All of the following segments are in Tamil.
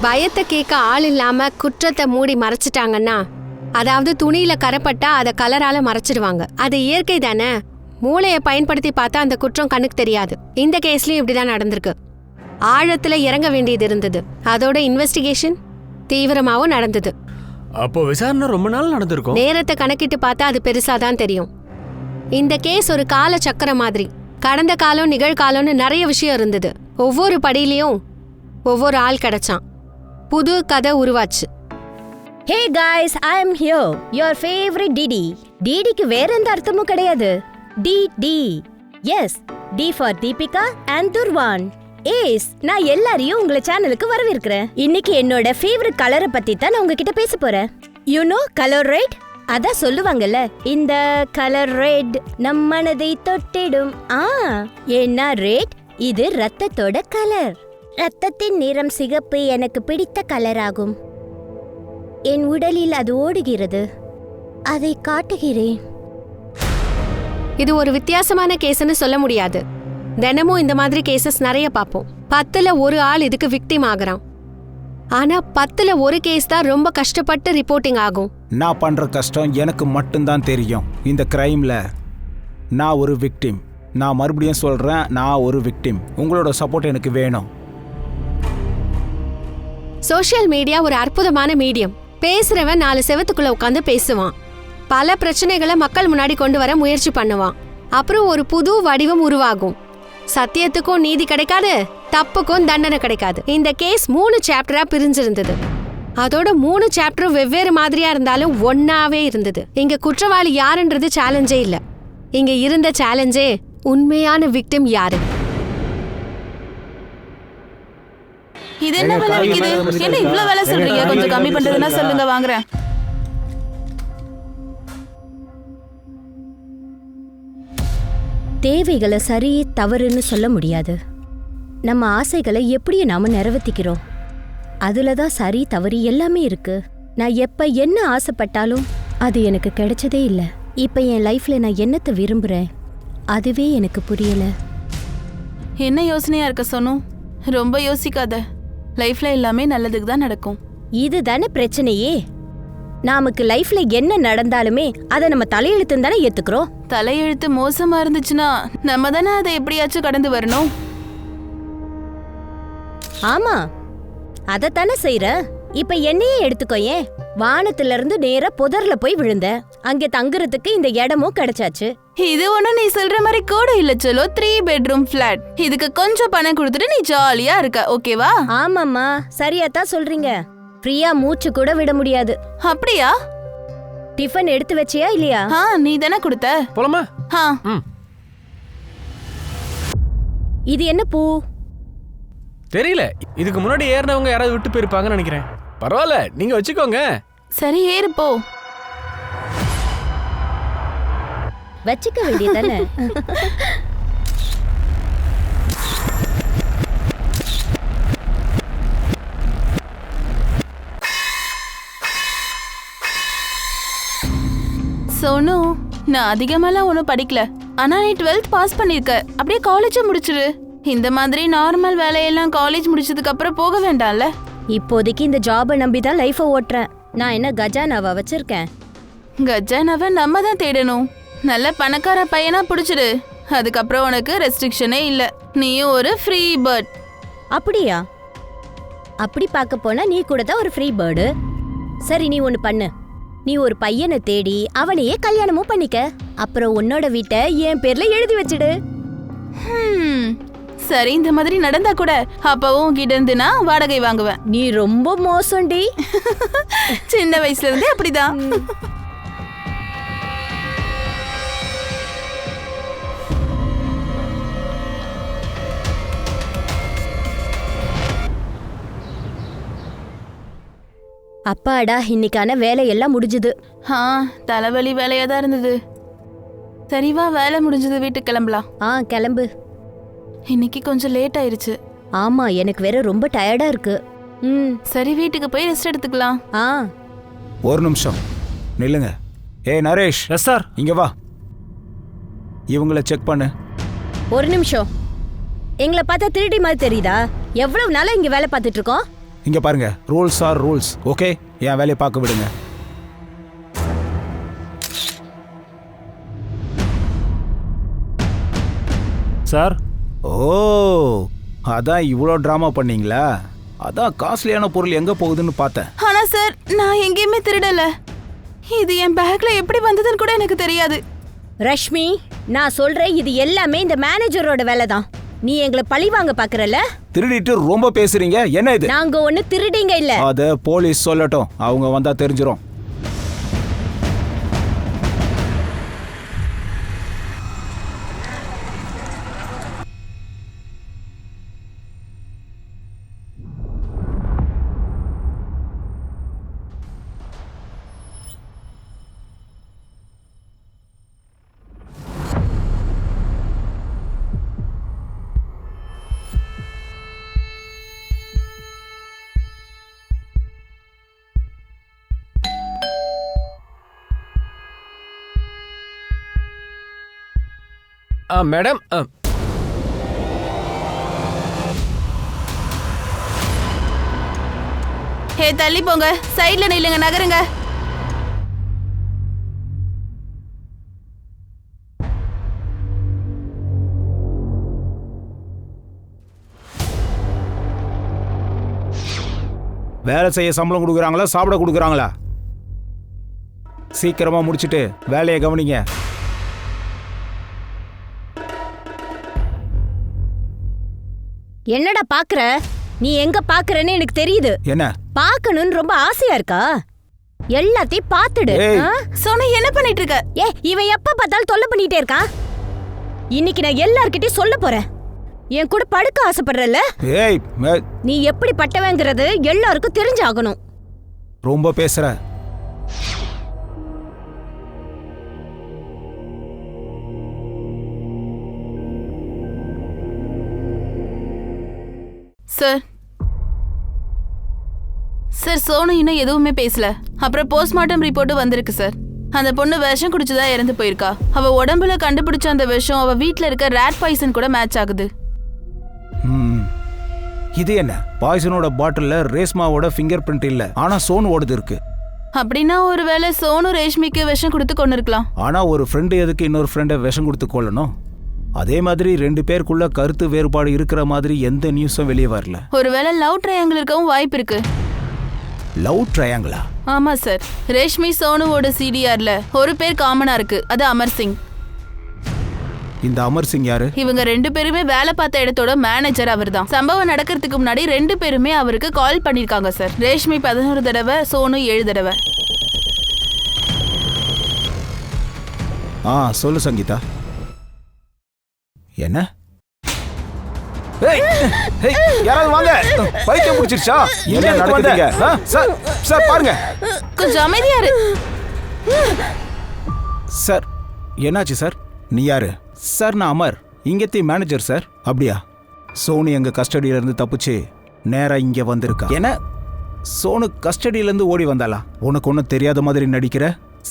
பயத்தை கேட்க ஆள் இல்லாம குற்றத்தை மூடி மறைச்சிட்டாங்கன்னா, அதாவது துணியில கரைப்பட்டா அதை கலரால மறைச்சிடுவாங்க. அது இயற்கை தானே. மூளையை பயன்படுத்தி பார்த்தா அந்த குற்றம் கண்ணுக்கு தெரியாது. இந்த கேஸ்லயும் இப்படிதான் நடந்திருக்கு. ஆழத்துல இறங்க வேண்டியது இருந்தது. அதோட இன்வெஸ்டிகேஷன் தீவிரமாவும் நடந்தது. அப்போ விசாரணை ரொம்ப நாள் நடந்திருக்கும். நேரத்தை கணக்கிட்டு பார்த்தா அது பெருசாதான் தெரியும். இந்த கேஸ் ஒரு கால சக்கரம் மாதிரி. கடந்த காலம், நிகழ்காலம்னு நிறைய விஷயம் இருந்தது. ஒவ்வொரு படியிலையும் ஒவ்வொரு ஆள் கிடைச்சான். புது கதை உருவாச்சு. ஹே guys, I am here, your favorite Didi. டிடிக்கு வேற எந்த அர்த்தமும் கிடையாது. T. S, T for Deepika and Dhurvan. ஏஸ், நான் எல்லாரையும் உங்க சேனலுக்கு வரவேற்கிறேன். இன்னைக்கு என்னோட ஃபேவரட் கலரை பத்தி தான் நான் உங்ககிட்ட பேச போறேன். You know colour red? அதான் சொல்லுவாங்கல்ல, இந்த கலர் ரெட் நம் மனதை தொட்டிடும். ஏன்னா ரெட் இது ரத்தத்தோட கலர். ரத்தத்தின் நிறம் சிகப்பு எனக்கு பிடித்த கலர் ஆகும். என் உடலில் அது ஓடுகிறது, அதை காட்டுகிறேன். இது ஒரு வித்தியாசமான கேஸ்ன்னு சொல்ல முடியாது. தினமும் இந்த மாதிரி கேசஸ் நிறைய பார்ப்போம். 10ல் 1 ஆள் இதுக்கு விக்டிம் ஆகுறான். ஆனா 10ல் 1 கேஸ் தான் ரொம்ப கஷ்டப்பட்டு ரிப்போர்ட்டிங் ஆகும். நான் பண்ற கஷ்டம் எனக்கு மட்டும்தான் தெரியும். இந்த கிரைம்ல நான் ஒரு விக்டிம். நான் மறுபடியும் சொல்றேன், நான் ஒரு விக்டிம். உங்களோட சப்போர்ட் எனக்கு வேணும். சோஷியல் மீடியா ஒரு அற்புதமான மீடியம். பேசுறவன் 4 செவத்துக்குள்ள உட்காந்து பேசுவான். பல பிரச்சனைகளை மக்கள் முன்னாடி கொண்டு வர முயற்சி பண்ணுவான். அப்புறம் ஒரு புது வடிவம் உருவாகும். சத்தியத்துக்கும் நீதி கிடைக்காது, தப்புக்கும் தண்டனை கிடைக்காது. இந்த கேஸ் 3 சாப்டரா பிரிஞ்சிருந்தது. அதோட 3 சாப்டரும் வெவ்வேறு மாதிரியா இருந்தாலும் ஒன்னாவே இருந்தது. இங்க குற்றவாளி யாருன்றது சேலஞ்சே இல்ல. இங்க இருந்த சேலஞ்சே உண்மையான விக்டிம் யாரு. இது என்ன விலை விக்குது? என்ன இவ்வளவு வேலை சொல்றீங்க? கொஞ்சம் கம்மி பண்றதுன்னா சொல்லுங்க, வாங்குறேன். தேவைகளை சரி தவறுன்னு சொல்ல முடியாது. நம்ம ஆசைகளை எப்படி நாம நிறைவேற்றிக்கிறோம், அதுலதான் சரி தவறு எல்லாமே இருக்கு. நான் எப்ப என்ன ஆசைப்பட்டாலும் அது எனக்கு கிடைச்சதே இல்லை. இப்ப என் லைஃப்ல நான் என்னத்தை விரும்புறேன் அதுவே எனக்கு புரியல. என்ன யோசனையா இருக்க சொன்னு? ரொம்ப யோசிக்காத. லைஃப்ல எல்லாமே நல்லதுக்கு தான் நடக்கும். இதுதானே பிரச்சனையே. நமக்கு லைஃப்ல என்ன நடந்தாலுமே அதை நம்ம தலையெழுத்துன்னு தானே ஏத்துக்கிறோம். தலையெழுத்து மோசமா இருந்துச்சுன்னா நம்ம தானே அதை எப்படியாச்சும் கடந்து வரணும். ஆமா, அதத்தானே செய்யற. இப்ப என்னையே எடுத்துக்கோயே. வானத்துல இருந்து நேரா புதர்ல போய் விழுந்த. அங்க தங்குறதுக்கு இந்த இடமும் கிடைச்சாச்சு. இது ஒண்ணு நீ சொல்ற மாதிரி கூட இல்ல சொல்லோ. 3 பெட்ரூம் பிளாட். இதுக்கு கொஞ்சம் பணம் கொடுத்துட்டு நீ ஜாலியா இருக்க, ஓகேவா? ஆமாம்மா, சரியாத்தான் சொல்றீங்க. ஃப்ரீயா மூச்சு கூட விட முடியாது. அப்படியா? டிஃபன் எடுத்து வச்சியா இல்லையா? நீ தானே கொடுத்த. போலாமா? இது என்ன பூ? தெரியல. இதுக்கு முன்னாடி ஏறினவங்க யாராவது விட்டு போயிருப்பாங்கன்னு நினைக்கிறேன். பரவாயில்ல, நீங்க வச்சுக்கோங்க. சரி, ஏறு போ. வச்சுக்க வேண்டியதானே. சோனு, நான் அதிகமாலாம் ஒன்றும் படிக்கல. ஆனா நீ 12th பாஸ் பண்ணிருக்க. அப்படியே காலேஜும் முடிச்சிரு. இந்த மாதிரி நார்மல் வேலையெல்லாம் காலேஜ் முடிச்சதுக்கு அப்புறம் போக வேண்டாம்ல. இப்போதைக்கு இந்த ஜாபை நம்பிதான் லைஃபை ஓட்டுறேன். நான் என்ன கஜானாவா வச்சிருக்கேன்? கஜானாவை நம்ம தான் தேடணும். நல்ல பணக்கார பையனா பிடிச்சிடு. அதுக்கப்புறம் உனக்கு ரெஸ்ட்ரிக்ஷனே இல்ல. நீயும் ஒரு ஃப்ரீ பேர்ட். அப்படியா? அப்படி பார்க்க போனா நீ கூட தான் ஒரு ஃப்ரீ பேர்டு. சரி, நீ ஒண்ணு பண்ணு. நீ ஒரு பையனை தேடி அவனையே கல்யாணமும் பண்ணிக்க. அப்புறம் உன்னோட வீட்டை என் பேர்ல எழுதி வச்சிடு. சரி, இந்த மாதிரி நடந்தா கூட அப்பவும் கிட்ட இருந்து நான் வாடகை வாங்குவேன். நீ ரொம்ப மோசம்டி. சின்ன வயசுல இருந்தே அப்படிதான். அப்பாடா, இன்னைக்கான வேலையெல்லாம் முடிஞ்சுது. தலைவலி வேலையா தான் இருந்தது. சரிவா, வேலை முடிஞ்சது, வீட்டுக்கு கிளம்பலாம். கிளம்பு. இன்னைக்கு கொஞ்சம் லேட் ஆயிருச்சு. ஆமா, எனக்கு வேற ரொம்ப டயர்டா இருக்கு. சரி, வீட்டுக்கு போய் ரெஸ்ட் எடுத்துக்கலாம். ஒரு நிமிஷம் நில்லுங்க. நரேஷ். Yes sir. இங்க வா. இவங்கள செக் பண்ணு. ஒரு நிமிஷம். எங்களை பார்த்தா திருடி மாதிரி தெரியுதா? எவ்வளவு நாளா இங்க வேலை பார்த்துட்டு இருக்கோம். இங்க பாருங்க, ரூல்ஸ் ஆர் ரூல்ஸ். ஓகே, என் வேலையை பார்க்க விடுங்க. சார். ஓ, அதான் இவ்வளோ ட்ராமா பண்ணீங்களா? அதான் காஸ்ட்லியான பொருள் எங்க போகுதுன்னு பார்த்தேன். ஆனா சார், நான் எங்கேயுமே திருடல. இது என் பேக்ல எப்படி வந்ததுன்னு கூட எனக்கு தெரியாது. ரஷ்மி, நான் சொல்றேன், இது எல்லாமே இந்த மேனேஜரோட வேலை தான். நீ எங்களை பழி வாங்க பாக்குறல? திருடிட்டு ரொம்ப பேசுறீங்க. என்ன இது? நாங்க ஒண்ணு திருடிங்க இல்ல. அத போலீஸ் சொல்லட்டும், அவங்க வந்தா தெரிஞ்சிரும். மேடம். ஹே, தள்ளி போங்க, சைடுல நில்லுங்க, நகருங்க. வேலை செய்ய சம்பளம் கொடுக்குறாங்களா, சாப்பிட கொடுக்குறாங்களா? சீக்கிரமா முடிச்சிட்டு வேலையை கவனிங்க. என்னடா பாக்குற? நீ எங்க பாக்குறன்னு எனக்கு தெரியுது. என்ன பாக்கணும்னு ரொம்ப ஆசையா இருக்கா? எல்லாத்தையும் பாத்துடு. ஏய். சோனு, என்ன பண்ணிட்டு இருக்க? இவன் எப்ப பார்த்தாலும் தொல்லை பண்ணிட்டே இருக்கான். இன்னைக்கு நான் எல்லார்கிட்டயும் சொல்ல போறேன். என் கூட படுக்க ஆசைப்படுறல? ஏய், நீ எப்படி பட்டவங்கிறது எல்லாருக்கும் தெரிஞ்சாகணும். ரொம்ப பேசுற. சார், சோனு இன்னும் எதுவுமே பேசல. அப்புறம் போஸ்ட்மார்ட்டம் ரிப்போர்ட் வந்திருக்கு சார். அந்த பொண்ணு விஷம் குடிச்சுதா இறந்து போயிருக்கா. அவ உடம்புல கண்டுபிடிச்ச அந்த விஷம் அவ வீட்ல இருக்க ரேட் பாய்சன் கூட மேட்ச் ஆகுது. இது என்ன? பாய்சனோட பாட்டில்ல ரேஷ்மாவோட ஃபிங்கர் பிரிண்ட் இல்ல, ஆனா சோனுவோடது இருக்கு. அப்படின்னா ஒருவேளை சோனு ரேஷ்மிக்கு விஷம் கொடுத்து கொண்டு இருக்கலாம். ஆனா ஒரு ஃப்ரெண்டு எதுக்கு இன்னொரு ஃப்ரெண்டை விஷம் கொடுத்து கொள்ளணும்? அதே மாதிரி 2 பேருக்குள்ள கருத்து வேறுபாடு இருக்கிற மாதிரி எந்த நியூஸும் வெளியே வரல. ஒருவேளை லவ் ட்ரையாங்கிள் இருக்கவும் வாய்ப்பு இருக்கு. லவ் ட்ரையாங்கிளா? ஆமா சார். ரேஷ்மி சோனுவோட சிடிஆர்ல ஒரு பேர் காமனா இருக்கு, அது அமர் சிங். இந்த அமர் சிங் யாரு? இவங்க 2 பேருமே வேலை பார்த்த இடத்தோட மேனேஜர் அவர்தான். சம்பவம் நடக்கிறதுக்கு முன்னாடி 2 பேருமே அவருக்கு கால் பண்ணிருக்காங்க சார். ரேஷ்மி 11 தடவை, சோனு 7 தடவை. சொல்லு சங்கீதா. என்ன? யாராவது வாங்க. பைத்தியம் முடிச்சிருச்சா? என்ன நடக்குதுங்க? சார், சார் பாருங்க. கொஞ்சம் அமைதியா இரு. சார், என்னாச்சு சார்? நீ யாரு? சார், நான் அமர், இங்கத்தி மேனேஜர் சார். அப்படியா? சோனு எங்க கஸ்டடியில இருந்து தப்பிச்சு நேரா இங்க வந்திருக்கா. என்ன? சோனு கஸ்டடியில இருந்து ஓடி வந்தாளா? உனக்கு ஒன்றும் தெரியாத மாதிரி நடிக்கிற?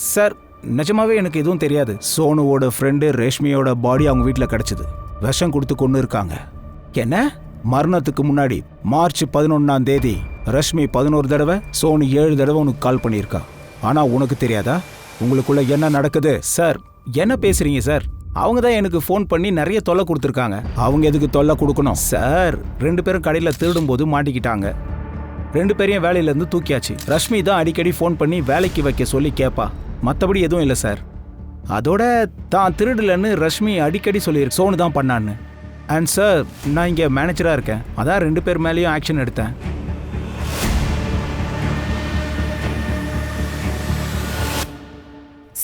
சார், நிஜமாவே எனக்கு எதுவும் தெரியாது. சோனுவோட ஃப்ரெண்டு ரேஷ்மியோட பாடி அவங்க வீட்டில் கிடைச்சது. விஷம் கொடுத்து கொண்டு இருக்காங்க. என்ன? மரணத்துக்கு முன்னாடி மார்ச் 11ஆம் தேதி ரஷ்மி 11 தடவை, சோனு 7 தடவை உனக்கு கால் பண்ணியிருக்கா. ஆனா உனக்கு தெரியாதா உங்களுக்குள்ள என்ன நடக்குது? சார், என்ன பேசுறீங்க சார்? அவங்க தான் எனக்கு ஃபோன் பண்ணி நிறைய தொல்லை கொடுத்துருக்காங்க. அவங்க எதுக்கு தொல்லை கொடுக்கணும்? சார், 2 பேரும் கடையில் திருடும் போது மாட்டிக்கிட்டாங்க. 2 பேரையும் வேலையிலேருந்து தூக்கியாச்சு. ரஷ்மி தான் அடிக்கடி ஃபோன் பண்ணி வேலைக்கு வைக்க சொல்லி கேட்பா. மற்றபடி எதுவும் இல்லை சார். அதோட தான் திருடலன்னு ரஷ்மி அடிக்கடி சொல்லியிருக்கு சோனு தான் பண்ணான்னு. அண்ட் சார், நான் இங்கே மேனேஜராக இருக்கேன். அதான் 2 பேர் மேலேயும் ஆக்ஷன் எடுத்தேன்.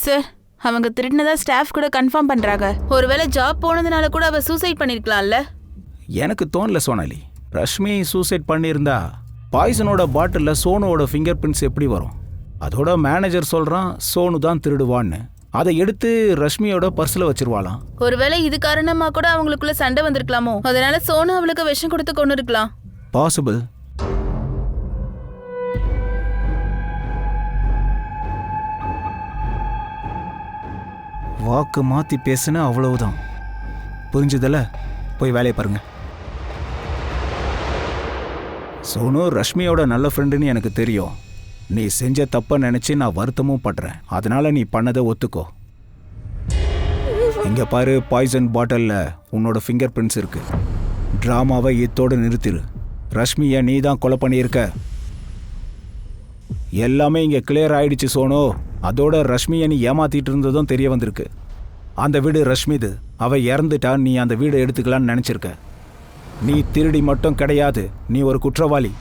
சார், அவங்க திருடினதா ஸ்டாஃப் கூட கன்ஃபார்ம் பண்றாங்க. ஒருவேளை ஜாப் போனதுனால கூட அவ சூசைட் பண்ணிருக்கலாம்ல? எனக்கு தோணல சோனாலி. ரஷ்மி சூசைட் பண்ணியிருந்தா பாய்சனோட பாட்டிலில் சோனுவோட ஃபிங்கர் பிரிண்ட்ஸ் எப்படி வரும்? அதோட மேனேஜர் சொல்கிறான் சோனு தான் திருடுவான்னு. அதை எடுத்து ரஷ்மியோட பர்ஸில் வச்சிருவாளாம். ஒருவேளை இது காரணமா கூட அவங்களுக்குள்ள சண்டை வந்திருக்கலாமோ? அதனால சோனு அவளுக்கு விஷம் கொடுத்து கொண்டு இருக்கலாம். பாசிபிள். வாக்கு மாற்றி பேசுன அவ்வளவுதான். புரிஞ்சுதல்ல? போய் வேலையை பாருங்க. சோனு ரஷ்மியோட நல்ல ஃப்ரெண்டுன்னு எனக்கு தெரியும். நீ செஞ்ச தப்பை நினச்சி நான் வருத்தமும் படுறேன். அதனால நீ பண்ணதை ஒத்துக்கோ. இங்கே பாரு, பாய்சன் பாட்டிலில் உன்னோட ஃபிங்கர் பிரிண்ட்ஸ் இருக்கு. ட்ராமாவை இத்தோடு நிறுத்திடு. ரஷ்மியை நீ தான் கொலை பண்ணியிருக்க. எல்லாமே இங்கே கிளியர் ஆயிடுச்சு சோனு. அதோட ரஷ்மியை நீ ஏமாத்திட்டு இருந்ததும் தெரிய வந்திருக்கு. அந்த வீடு ரஷ்மிது. அவ இறந்துட்டா நீ அந்த வீடை எடுத்துக்கலான்னு நினச்சிருக்க. நீ திருடி மட்டும் கிடையாது, நீ ஒரு குற்றவாளி.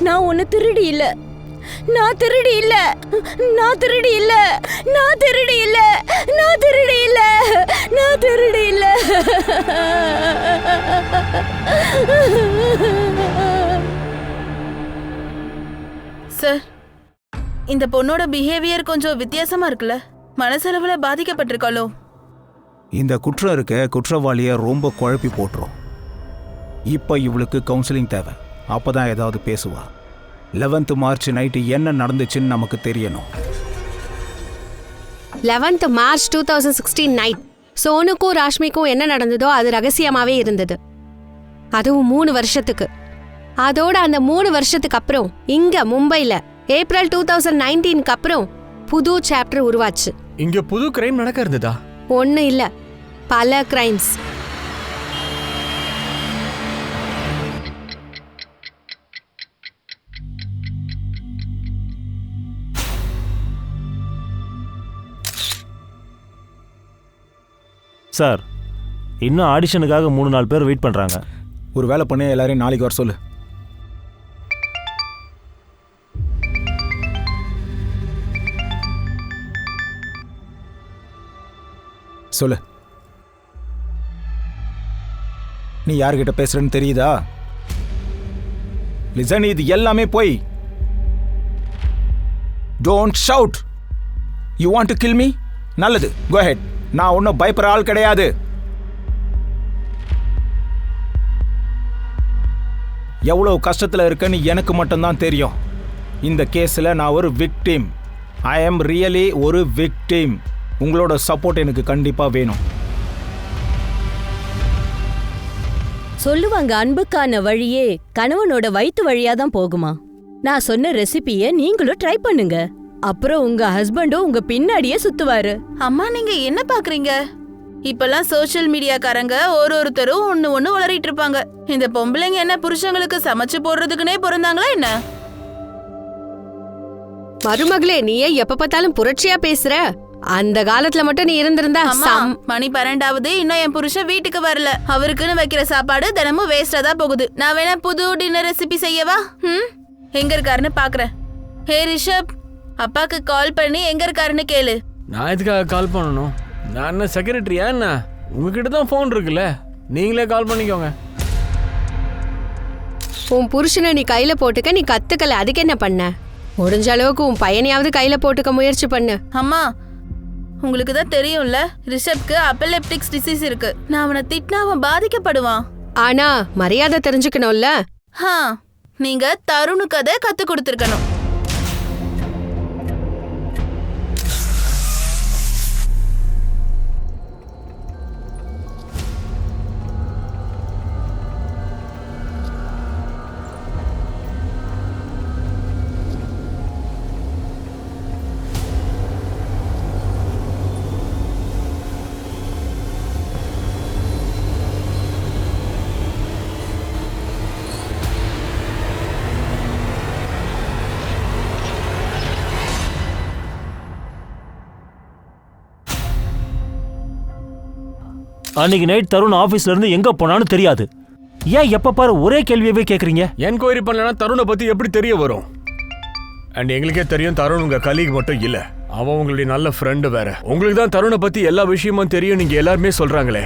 நான் ஒன்னு திருடி இல்ல. நான் திருடி இல்ல. நான் திருடி இல்ல. நான் திருடி இல்ல. நான் திருடி இல்ல. நான் திருடி இல்ல. சார், இந்த பொண்ணோட பிஹேவியர் கொஞ்சம் வித்தியாசமா இருக்குல்ல? மனசளவுல பாதிக்கப்பட்டிருக்காளோ? இந்த குற்றம் இருக்க குற்றவாளியை ரொம்ப குழப்பி போட்டுரும். இப்போ இவளுக்கு கவுன்சிலிங் தேவை. அப்பதான் ஏதாவது பேசுவா. 11th மார்ச் நைட்டு என்ன நடந்துச்சுன்னு நமக்கு தெரியணும். 11th மார்ச் 2016 நைட் சோனுக்கும் ராஷ்மிக்கும் என்ன நடந்ததோ அது ரகசியமாவே இருந்தது. அதுவும் 3 வருஷத்துக்கு. அதோட அந்த 3 வருஷத்துக்கு அப்புறம் இங்க மும்பைல ஏப்ரல் 2019க்கு அப்புறம் புது சாப்டர் உருவாச்சு. இங்க புது கிரைம் நடக்க இருந்ததா? ஒண்ணு இல்ல, பல கிரைம்ஸ். சார், இன்னும் ஆடிஷனுக்காக 3-4 பேர் வெயிட் பண்ணுறாங்க. ஒரு வேலை பண்ணி எல்லாரையும் நாளைக்கு வர சொல்லு. சொல்லு. நீ யார்கிட்ட பேசுறன்னு தெரியுதா? லிசன், இது எல்லாமே போய். Don't shout. You want to kill me? நல்லது, கோ ஹெட். நான் ஒன்றும் பயப்படுற ஆள் கிடையாது. எவ்வளவு கஷ்டத்தில் இருக்கன்னு எனக்கு மட்டும்தான் தெரியும். இந்த கேஸில் நான் ஒரு விக்டிம். ஐ ஆம் ரியலி ஒரு விக்டிம். உங்களோட சப்போர்ட் எனக்கு கண்டிப்பாக வேணும். சொல்லுவாங்க, அன்புக்கான வழியே கணவனோட வயிற்று வழியா தான் போகுமா. நான் சொன்ன ரெசிபியை நீங்களும் ட்ரை பண்ணுங்க. அப்புறம் உங்க ஹஸ்பண்டும் உங்க பின்னாடியே சுத்துவாரு. அம்மா, நீங்க என்ன பாக்குறீங்க? இப்பெல்லாம் சோஷியல் மீடியாக்காரங்க ஒருத்தரும் ஒண்ணு உளறிட்டு இருப்பாங்க. இந்த பொம்பளைங்க என்ன புருஷங்களுக்கு சமைச்சு போடுறதுக்குனே பிறந்தாங்களா என்ன? மருமகளே, நீயே எப்ப பார்த்தாலும் புரட்சியா பேசுற. அந்த காலத்துல மட்டும் நீ இருந்திருந்தா மணி 12ஆவது, இன்னும் என் புருஷன் வீட்டுக்கு வரல. அவருக்குன்னு வைக்கிற சாப்பாடு தினமும் வேஸ்டா தான் போகுது. நான் வேணா புது டின்னர் ரெசிபி செய்யவா? எங்க இருக்காருன்னு பாக்குறேன். ஹே ரிஷப், அப்பாக்கு கால் பண்ணி எங்க இருக்காருன்னு கேளு. நான் இதுக்காக கால் பண்ணணும்? நான் என்ன செக்ரட்டரியா என்ன? உங்ககிட்ட தான் ஃபோன் இருக்குல்ல, நீங்களே கால் பண்ணிக்கோங்க. உன் புருஷனை நீ கையில போட்டுக்க. நீ கத்துக்கல, அதுக்கு என்ன பண்ண? முடிஞ்ச அளவுக்கு உன் பையனையாவது கையில போட்டுக்க முயற்சி பண்ணு. அம்மா, உங்களுக்கு தான் தெரியும்ல, ரிஷப்க்கு அப்பெலெப்டிக்ஸ் டிசீஸ் இருக்கு. நான் அவனை திட்டினா அவன் பாதிக்கப்படுவான். ஆனா மரியாதை தெரிஞ்சுக்கணும்ல. நீங்க தருணுக்கு அதை கத்து கொடுத்துருக்கணும். அன்னைக்கு நைட் தருண் ஆஃபீஸ்ல இருந்து எங்க போனான்னு தெரியாது. ஏன் எப்ப பாரு ஒரே கேள்வியவே கேக்குறீங்க? என்கொயரி பண்ணலன்னா தருணை பத்தி எப்படி தெரிய வரும்? அண்ட் எங்களுக்கே தெரியும் தருண் உங்க கலீக் மட்டும் இல்ல, அவன் உங்களுடைய நல்ல ஃப்ரெண்டு வேற. உங்களுக்கு தான் தருணை பத்தி எல்லா விஷயமும் தெரியும், நீங்க எல்லாருமே சொல்றாங்களே.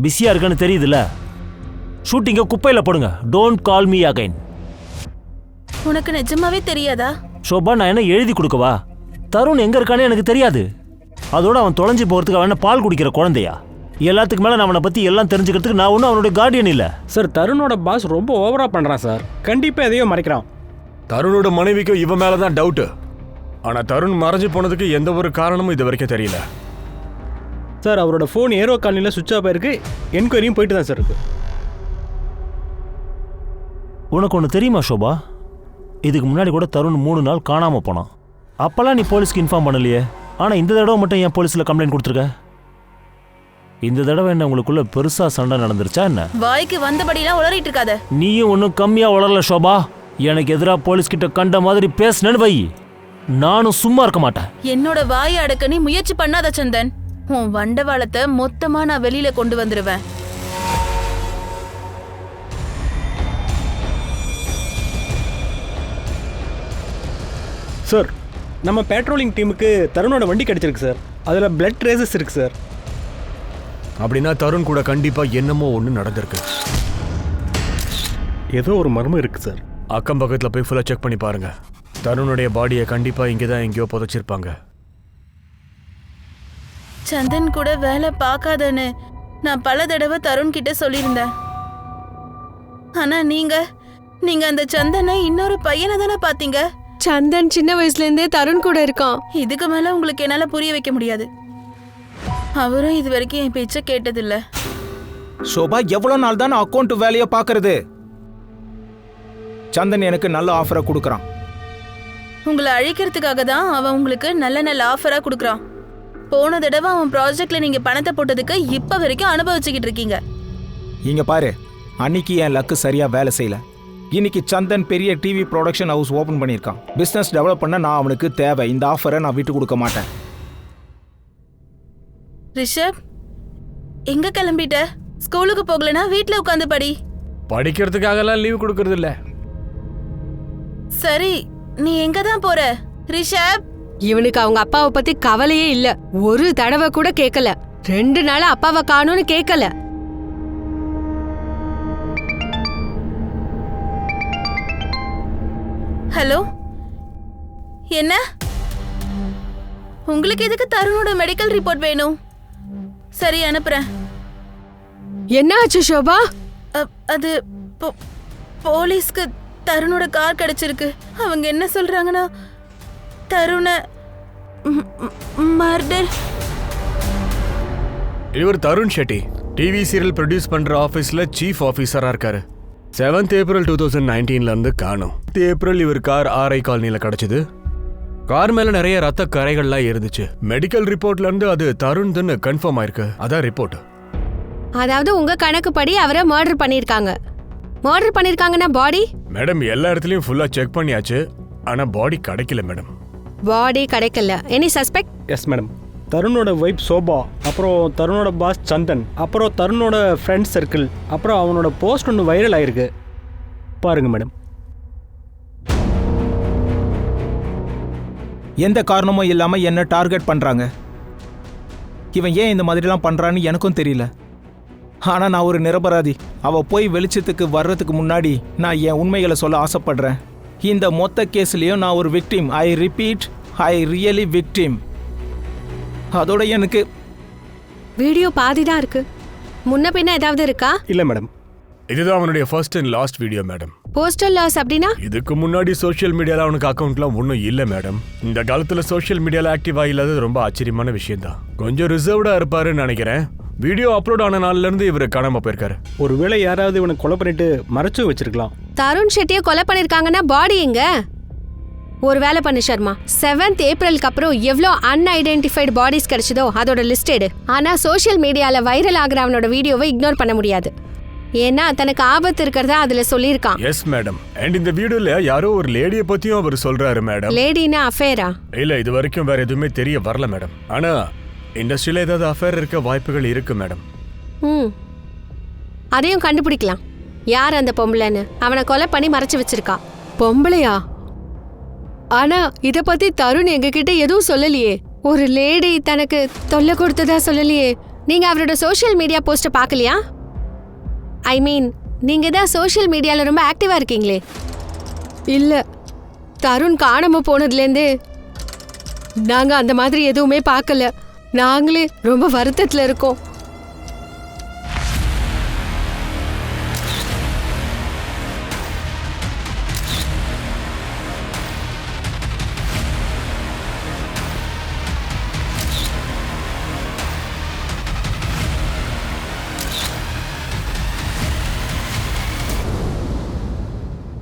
பிஸியா இருக்குன்னு தெரியுதுல்ல. ஷூட்டிங்க குப்பையில போடுங்க. Don't call me again. உனக்கு நிஜமாவே தெரியாதா? ஷோபா, நான் என்ன எழுதி கொடுக்கவா? தருண் எங்க இருக்கானே எனக்கு தெரியாது. அதோட அவன் தொலைஞ்சு போறதுக்கு அவன் பால் குடிக்கிற குழந்தையா? எல்லாத்துக்கு மேல நான் அவனை பத்தி எல்லாம் தெரிஞ்சுக்கிறதுக்கு நான் ஒன்றும் அவனுடைய கார்டியன் இல்ல. சார், தருணோட பாஸ் ரொம்ப ஓவரா பண்றான் சார். கண்டிப்பா எதையோ மறைக்கிறான். தருணோட மனைவிக்கும் இவன் மேலதான் டவுட். ஆனா தருண் மறைஞ்சு போனதுக்கு எந்த ஒரு காரணமும் இது வரைக்கும் தெரியல. சார் அவரோட ஃபோன் ஏரோ காலனியில் சுவிட்ச் ஆஃப் ஆயிருக்கு. என்கொயரியும் போயிட்டு தான் சார் இருக்கு. உனக்கு ஒன்று தெரியுமா ஷோபா, இதுக்கு முன்னாடி கூட தருண் 3 நாள் காணாமல் போனான். அப்போல்லாம் நீ போலீஸ்க்கு இன்ஃபார்ம் பண்ணலையே. ஆனால் இந்த தடவை மட்டும் என் போலீஸில் கம்ப்ளைண்ட் கொடுத்துருக்க. இந்த தடவை என்ன உங்களுக்குள்ள பெருசா சண்டை நடந்துருச்சா என்ன? வாய்க்கு வந்தபடிலாம் உளறிட்டு இருக்காத. நீயும் ஒன்றும் கம்மியாக உளரல ஷோபா. எனக்கு எதிராக போலீஸ் கிட்ட கண்ட மாதிரி பேசுனேன்னு வை, நானும் சும்மா இருக்க மாட்டேன். என்னோட வாயை அடக்க நீ முயற்சி பண்ணாத சந்தன். உன் வண்டவாளத்தை மொத்தமா நான் வெளியில கொண்டு வந்துருவேன். சார் நம்ம பேட்ரோலிங் டீமுக்கு தருணோட வண்டி கிடைச்சிருக்கு சார். அதில் பிளட் ட்ரேசஸ் இருக்கு சார். அப்படின்னா தருண் கூட கண்டிப்பா என்னமோ ஒன்று நடந்திருக்கு. ஏதோ ஒரு மர்மம் இருக்கு சார். அக்கம் பக்கத்தில் போய் ஃபுல்லாக செக் பண்ணி பாருங்க. தருணுடைய பாடியை கண்டிப்பா இங்கே தான் எங்கேயோ புதைச்சிருப்பாங்க. சந்தன் கூட வேலை பார்க்காதன்னு நான் பல தடவை தருண் கிட்ட சொல்லியிருந்தேன். ஆனா நீங்க அந்த சந்தனை இன்னொரு பையனை தானே பாத்தீங்க. சந்தன் சின்ன வயசுல இருந்தே தருண் கூட இருக்கான். இதுக்கு மேல உங்களுக்கு என்னால புரிய வைக்க முடியாது. அவரும் இது வரைக்கும் என் பேச்ச கேட்டதில்ல. ஷோபா, எவ்வளவு நாள் தான் அக்கௌண்ட் வேலையை பார்க்கறது? சந்தன் எனக்கு நல்ல ஆஃபரை கொடுக்குறான். உங்களை அழிக்கிறதுக்காக தான் அவன் உங்களுக்கு நல்ல நல்ல ஆஃபரா கொடுக்குறான். போன தடவை அவன் ப்ராஜெக்ட்ல நீங்க பணத்தை போட்டதுக்கு இப்ப வரைக்கும் அனுபவிச்சுக்கிட்டு இருக்கீங்க. இங்க பாரு, அன்னைக்கு என் லக்கு சரியா வேலை செய்யல. இன்னைக்கு சந்தன் பெரிய டிவி ப்ரொடக்ஷன் ஹவுஸ் ஓபன் பண்ணியிருக்கான். பிசினஸ் டெவலப் பண்ண நான் அவனுக்கு தேவை. இந்த ஆஃபரை நான் விட்டு கொடுக்க மாட்டேன். ரிஷப், எங்க கிளம்பிட்ட? ஸ்கூலுக்கு போகலனா வீட்ல உட்காந்து படி. படிக்கிறதுக்காகலாம் லீவ் கொடுக்கறது இல்ல. சரி, நீ எங்க தான் போற ரிஷப்? இவனுக்கு அவங்க அப்பாவை பத்தி கவலையே இல்ல. ஒரு தடவை கூட கேட்கல. 2 நாளா அப்பாவை காணோன்னு கேட்கல. ஹலோ, என்ன? உங்களுக்கு எதுக்கு தருணோட மெடிக்கல் ரிப்போர்ட் வேணும்? சரி, அனுப்புறேன். என்ன ஆச்சு ஷோபா? அது போலீஸ்க்கு தருணோட கார் கிடைச்சிருக்கு. அவங்க என்ன சொல்றாங்கன்னா தருண மர்டர். இவர் Tarun Shetty TV serial produce பண்ற ஆஃபீஸ்ல சீஃப் ஆஃபீஸரா இருக்காரு. 7th April 2019 இருந்து காணும். ஏப்ரல் இவர் கார் ஆர்ஐ காலனியில் கிடைச்சது. கார் மேல நிறைய ரத்த கரைகள்லாம் இருந்துச்சு. மெடிக்கல் ரிப்போர்ட்ல இருந்து அது தருண் தான் கன்ஃபார்ம் ஆயிருக்கு. அதான் ரிப்போர்ட். அதாவது உங்க கணக்குப்படி அவரை மர்டர் பண்ணிருக்காங்க. மர்டர் பண்ணிருக்காங்கன்னா பாடி? மேடம், எல்லா இடத்துலயும் ஃபுல்லா செக் பண்ணியாச்சு. ஆனா பாடி கிடைக்கல மேடம். பாடி கிடைக்கல. Any suspect? Yes madam. தருணோட வைஃப் சோபா, அப்புறம் தருணோட பாஸ் சந்தன், அப்புறம் தருணோட ஃப்ரெண்ட் சர்க்கிள், அப்புறம் அவனோட போஸ்ட் ஒன்று வைரல் ஆயிருக்கு. பாருங்க மேடம். எந்த காரணமும் இல்லாம என்ன டார்கெட் பண்றாங்க. இவன் ஏன் இந்த மாதிரிலாம் பண்றான்னு எனக்கும் தெரியல. ஆனா நான் ஒரு நிரபராதி. அவ போய் வெளிச்சத்துக்கு வர்றதுக்கு முன்னாடி நான் என் உண்மைகளை சொல்ல ஆசைப்படுறேன். இந்த மொத்த கேஸ்லயும் நான் ஒரு victim. I repeat, I really victim. அதோட எனக்கு வீடியோ பாதி தான் இருக்கு. முன்ன பின்ன ஏதாவது இருக்கா? இல்லை மேடம். இதுதான் அவனுடைய first and last video madam. Postal லாஸ் அப்படின்னா? இதுக்கு முன்னாடி சோஷியல் மீடியால அவனுக்கு அக்கௌண்ட்லாம் ஒன்றும் இல்லை மேடம். இந்த காலத்துல சோஷியல் மீடியால ஆக்டிவா இல்லாதது ரொம்ப ஆச்சரியமான விஷயம் தான். கொஞ்சம் ரிசர்வ்டா இருப்பாருன்னு நினைக்கிறேன். வீடியோ அப்லோட் ஆன நாள்ல இருந்து இவர் காணாம போயிருக்காரு. ஒருவேளை யாராவது இவனை கொலை பண்ணிட்டு மறைச்சு வச்சிருக்கலாம். தருண் ஷெட்டியை கொலை பண்ணிருக்காங்கன்னா பாடி எங்க? ஒரு வேலை பண்ணு சர்மா, 7th Aprilக்கு அப்புறம் எவ்வளோ அன்ஐடென்டிஃபைடு பாடிஸ் கிடைச்சதோ அதோட லிஸ்ட் எடு. ஆனா சோஷியல் மீடியால வைரல் ஆகிற அவனோட வீடியோவை இக்னோர் பண்ண முடியாது. ஏன்னா தனக்கு ஆபத்து இருக்கிறதா அதுல சொல்லியிருக்கான். Yes madam. அண்ட் இந்த வீடியோல யாரோ ஒரு லேடியை பத்தியும் அவர் சொல்றாரு மேடம். லேடினா அஃபேரா? இல்ல, இது வரைக்கும் வேற எதுவுமே தெரிய வரல மேடம். ஆனா இண்டஸ்ட்ரியில ஏதாவது அஃபேர் இருக்க வாய்ப்புகள் இருக்கு மேடம். அதையும் கண்டுபிடிக்கலாம். யார் அந்த பொம்பளைன்னு. அவனை கொலை பண்ணி மறைச்சு வச்சிருக்கா. பொம்பளையா? ஆனா இத பத்தி தருண் எங்ககிட்ட எதுவும் சொல்லலையே. ஒரு லேடி தனக்கு தொல்லை கொடுத்ததா சொல்லலையே. நீங்க அவரோட சோஷியல் மீடியா போஸ்ட பார்க்கலையா? ஐ மீன், நீங்க தான் சோஷியல் மீடியால ரொம்ப ஆக்டிவா இருக்கீங்களே. இல்ல, தருண் காணாம போனதுலேருந்து நாங்க அந்த மாதிரி எதுவுமே பார்க்கல. நாங்களே ரொம்ப வருத்தத்துல இருக்கோம்.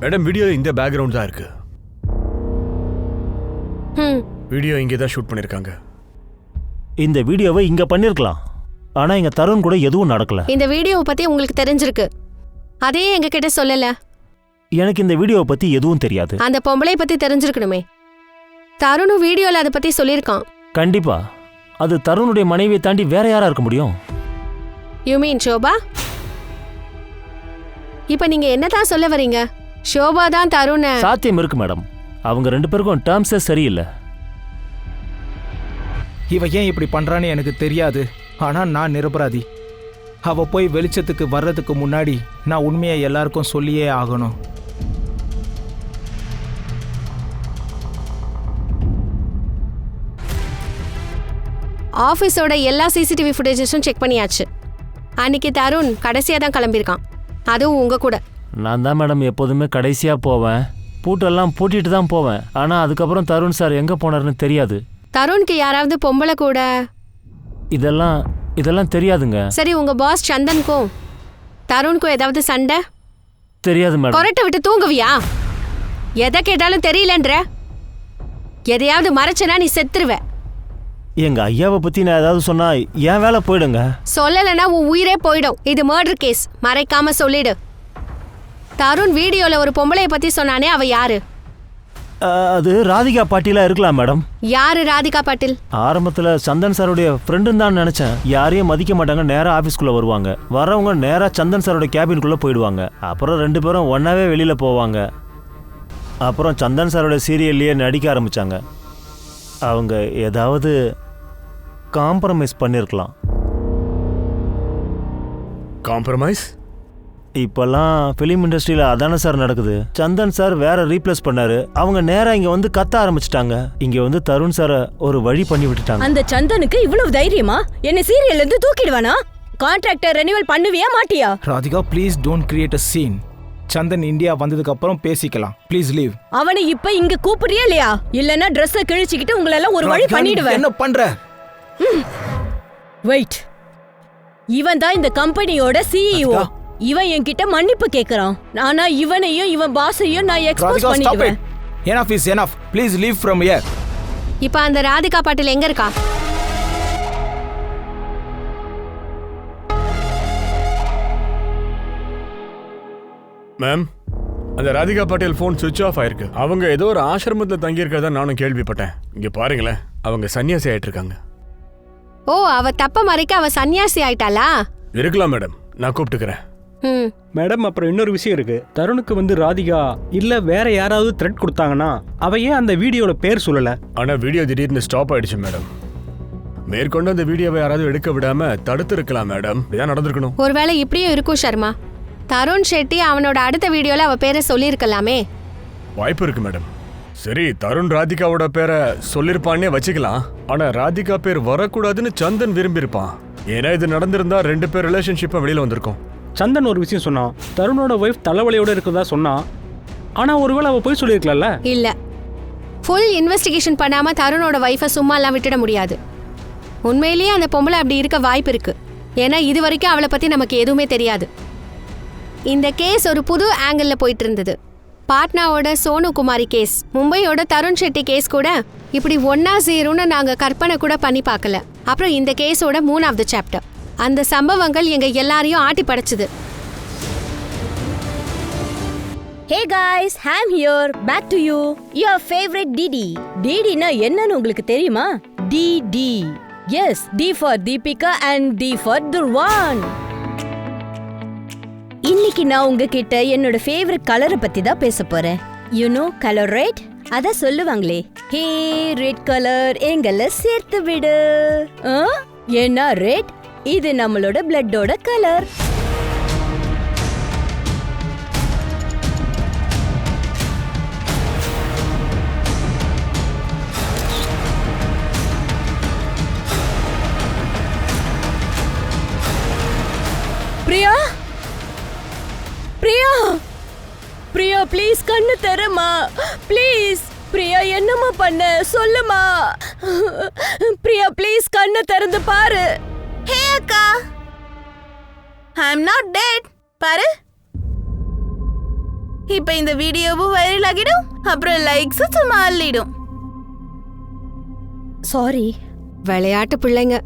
மேடம் வீடியோ இந்த பேக்ரவுண்ட் தான் இருக்கு. வீடியோ இங்கே தான் ஷூட் பண்ணிருக்காங்க. இந்த வீடியோவை இங்க பண்ணிருக்கலாம், ஆனா இங்க தருண் கூட எதுவும் நடக்கல. இந்த வீடியோவை பத்தி உங்களுக்கு தெரிஞ்சிருக்கு, அதே எங்க கிட்ட சொல்லல. எனக்கு இந்த வீடியோவை பத்தி எதுவும் தெரியாது. அந்த பொம்பளை பத்தி தெரிஞ்சிருக்கணுமே. தருணும் வீடியோல அதை பத்தி சொல்லியிருக்கான். கண்டிப்பா அது தருணுடைய மனைவியை தாண்டி வேற யாரா இருக்க முடியும்? You mean Shobha? இப்ப நீங்க என்னதான் சொல்ல வரீங்க? ஷோபா தான் தருண? சாத்தியம் இருக்கு மேடம், அவங்க 2 பேருக்கும் டேர்ம்ஸே சரியில்லை. இவ ஏன் இப்படி பண்றான்னு எனக்கு தெரியாது, ஆனா நான் நிரபராதி. அவ போய் வெளிச்சத்துக்கு வர்றதுக்கு முன்னாடி நான் உண்மையை எல்லாருக்கும் சொல்லியே ஆகணும். ஆஃபீஸோட எல்லா சிசிடிவி ஃபுட்டேஜஸும் செக் பண்ணியாச்சு. அன்னைக்கு தருண் கடைசியாக தான் கிளம்பியிருக்கான், அதுவும் உங்க கூட. நான் தான் மேடம் எப்போதுமே கடைசியாக போவேன், பூட்டெல்லாம் பூட்டிட்டு தான் போவேன். ஆனால் அதுக்கப்புறம் தருண் சார் எங்கே போனார்னு தெரியாது. தருணுக்கு யாராவது பொம்பளை கூட? இதெல்லாம் தெரியாதுங்க. சரி, உங்க பாஸ் சந்தனுக்கும் தருணுக்கும் ஏதாவது சண்டை? தெரியாது மேடம். கொரட்டை விட்டு தூங்குவியா? எதை கேட்டாலும் தெரியலன்ற. எதையாவது மறைச்சனா நீ செத்துருவ. எங்க ஐயாவை பத்தி நான் ஏதாவது சொன்னா என் வேலை போயிடுங்க. சொல்லலைன்னா உன் உயிரே போயிடும். இது மர்டர் கேஸ், மறைக்காம சொல்லிடு. தருண் வீடியோல ஒரு பொம்பளைய பத்தி சொன்னானே, அவ யாரு? அது ராதிகா பாட்டிலா இருக்கலாம் மேடம். யாரு ராதிகா பாட்டில்? ஆரம்பத்துல சந்தன் சாருடைய ஃப்ரெண்டுன்னு தான் நினைச்சேன். யாரையும் மதிக்க மாட்டாங்க, நேரா ஆபீஸ்க்குள்ள வருவாங்க. வரவங்க நேரா சந்தன் சாரோட கேபின்குள்ள போயிடுவாங்க. அப்புறம் 2 பேரும் ஒன்னாவே வெளியில போவாங்க. அப்புறம் சந்தன் சாரோட சீரியல்லையே நடிக்க ஆரம்பிச்சாங்க. அவங்க ஏதாவது காம்ப்ரமைஸ் பண்ணிருக்கலாம். காம்ப்ரமைஸ்? இப்பெல்லாம் ஃபிலிம் இண்டஸ்ட்ரியில அதானே சார் நடக்குது. சந்தன் சார் வேற ரீப்ளேஸ் பண்ணாரு, அவங்க நேரா இங்க வந்து கத்த ஆரம்பிச்சிட்டாங்க. இங்க வந்து தருண் சாரை ஒரு வழி பண்ணி விட்டுட்டாங்க. அந்த சந்தனுக்கு இவ்வளவு தைரியமா? என்ன சீரியல்ல இருந்து தூக்கிடுவானா? கான்ட்ராக்டர் ரெனிவல் பண்ணுவியா மாட்டியா? Radhika please don't create a scene. Chandan India வந்ததுக்கு அப்புறம் பேசிக்கலாம். Please leave. அவனை இப்ப இங்க கூப்பிடுறியா இல்லையா? இல்லனா Dress-ஐ கிழிச்சிக்கிட்டு உங்களை எல்லாம் ஒரு வழி பண்ணிடுவேன். என்ன பண்ற? வெயிட், இவன் தான் இந்த கம்பெனியோட CEO. இவன் என்கிட்ட மன்னிப்பு கேக்குறான். ஆனா இவனையும் இவன் பாஸையும் நான் எக்ஸ்போஸ் பண்ணிடுவேன். Enough is enough. Please leave from here. இப்ப அந்த ராதிகா பாட்டில் எங்க இருக்கா? மேம், அந்த ராதிகா பாட்டில் ஃபோன் சுவிட்ச் ஆஃப் ஆயிருக்கு. அவங்க ஏதோ ஒரு ஆசிரமத்தில் தங்கியிருக்கதா நானும் கேள்விப்பட்டேன். இங்க பாருங்களேன், அவங்க சன்னியாசி ஆயிட்டு இருக்காங்க. ஓ, அவ தப்ப மறைக்க அவ சன்னியாசி ஆயிட்டாளா? இருக்கலாம் மேடம், நான் கூப்பிட்டுக்கிறேன். மேடம், அப்புறம் இன்னொரு விஷயம் இருக்கு. தருணுக்கு வந்து ராதிகா இல்ல வேற யாராவது த்ரெட் கொடுத்தாங்கன்னா அவ ஏன் அந்த வீடியோல பேர் சொல்லல? ஆனா வீடியோ திடீர்னு ஸ்டாப் ஆயிடுச்சு மேடம். மேற்கொண்டு அந்த வீடியோவை யாராவது எடுக்க விடாம தடுத்து இருக்கலாம் மேடம். இதான் நடந்திருக்கணும். ஒருவேளை இப்படியும் இருக்கும் சர்மா. தருண் ஷெட்டி அவனோட அடுத்த வீடியோல அவ பேரை சொல்லியிருக்கலாமே. வாய்ப்பு இருக்கு மேடம். சரி, தருண் ராதிகாவோட பேரை சொல்லிருப்பான்னே வச்சுக்கலாம். ஆனா ராதிகா பேர் வரக்கூடாதுன்னு சந்தன் விரும்பி இருப்பான். ஏன்னா இது நடந்திருந்தா 2 பேர் ரிலேஷன்ஷிப்பா வெளியில வந்திருக்கும். சந்தன் ஒரு விஷயம் சொன்னான், தருணோட ஒய்ஃப் தலைவலியோட இருக்கிறதா சொன்னான். ஆனா ஒருவேளை அவ போய் சொல்லியிருக்கலாம்ல? இல்ல, ஃபுல் இன்வெஸ்டிகேஷன் பண்ணாம தருணோட வைஃபை சும்மா எல்லாம் விட்டுட முடியாது. உண்மையிலேயே அந்த பொம்பளை அப்படி இருக்க வாய்ப்பு இருக்கு. ஏன்னா இது வரைக்கும் அவளை பத்தி நமக்கு எதுவுமே தெரியாது. இந்த கேஸ் ஒரு புது ஆங்கிள் போயிட்டு இருந்தது. பாட்னாவோட சோனு குமாரி கேஸ், மும்பையோட தருண் ஷெட்டி கேஸ் கூட இப்படி ஒன்னா சேரும்னு நாங்க கற்பனை கூட பண்ணி பார்க்கல. அப்புறம் இந்த கேஸோட 3வது சாப்டர், அந்த சம்பவங்கள் எங்க எல்லாரையும் ஆட்டி படைச்சது. Hey guys, I'm here. Back to you. Your favorite Didi. Didi-னா என்னன்னு உங்களுக்கு தெரியுமா? DD. Yes, D for Deepika and D for Durwan. இன்னைக்கு நான் உங்ககிட்ட என்னோட ஃபேவரட் கலரை பத்தி தான் பேச போறேன். You know color red? அத சொல்லுவாங்களே, ஹே ரெட் கலர் எங்கள சேர்த்து விடு. ஏன்னா ரெட் இது நம்மளோட பிளட்டோட கலர். பிரியா, பிரியா, பிரியா ப்ளீஸ் கண்ணு தரமா ப்ளீஸ். பிரியா என்னம்மா பண்ண சொல்லுமா. பிரியா ப்ளீஸ் கண்ணு திறந்து பாரு. ஹே அக்கா, ஐ அம் நாட் டெட். பாரு. இப்ப இந்த வீடியோவும் வைரல் ஆகிடும், அப்புறம் லைக்ஸ் சும்மா அள்ளிடும். சாரி. விளையாட்டு பிள்ளைங்க.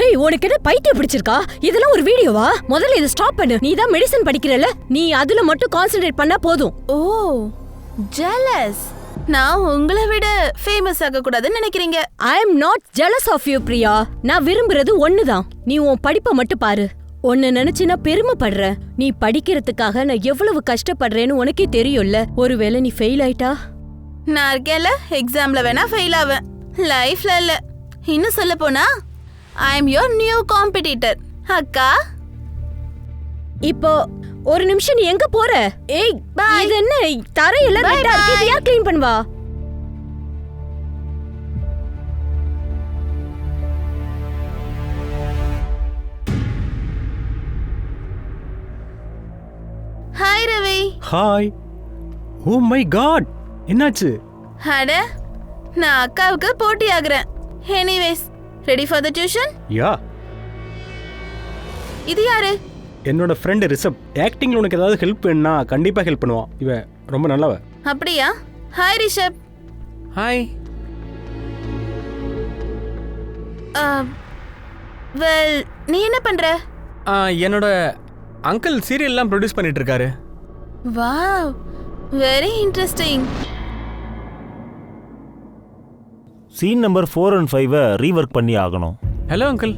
ஏய், உனக்கு என்ன பைத்தியம் பிடிச்சிருக்கா? இதெல்லாம் ஒரு வீடியோவா? முதல்ல இதை ஸ்டாப் பண்ணு. நீ தான் மெடிசன் படிக்கிறல, நீ அதுல மட்டும் கான்சென்ட்ரேட் பண்ணா போதும். Oh, jealous. நான் உங்களை விட ஃபேமஸ் ஆக கூடாதுன்னு நினைக்கிறீங்க. I am not jealous of you Priya. நான் விரும்புறது ஒண்ணுதான். நீ உன் படிப்பை மட்டும் பாரு. உன்னை நினைச்சு நான் பெருமைப்படுற. நீ படிக்கிறதுக்காக நான் எவ்வளவு கஷ்டப்படுறேன்னு உனக்கே தெரியும்ல. ஒருவேளை நீ ஃபெயில் ஆயிட்டா? நான் இருக்கேன்ல, எக்ஸாம்ல வேணா ஃபெயில் ஆவேன், லைஃப்ல இல்ல. இன்னும் சொல்ல போனா I am your new competitor. அக்கா, இப்போ ஒரு நிமிஷம், நீ எங்க போற? ஏய், இது என்ன தரையெல்லாம் ரெட்டா இருக்கு, இதை யார் க்ளீன் பண்ணுவா? Hi Ravi. Hi. Oh my god, என்னாச்சு? அட, நான் அக்காவுக்கு போட்டி ஆகுறேன். Anyways, ready for the tuition? Yeah. இது யாரு? என்னோட ஃப்ரெண்டு ரிஷப். ஆக்டிங்ல உனக்கு ஏதாவது ஹெல்ப் வேணும்னா கண்டிப்பா ஹெல்ப் பண்ணுவான். இவன் ரொம்ப நல்லவ. அப்படியா? ஹாய் ரிஷப். ஹாய். வெல், நீ என்ன பண்ற? என்னோட அங்கிள் சீரியல்லாம் ப்ரொடியூஸ் பண்ணிட்டு இருக்காரு. Wow, very interesting. Scene number 4 and 5 rework பண்ணி ஆகணும். Hello uncle.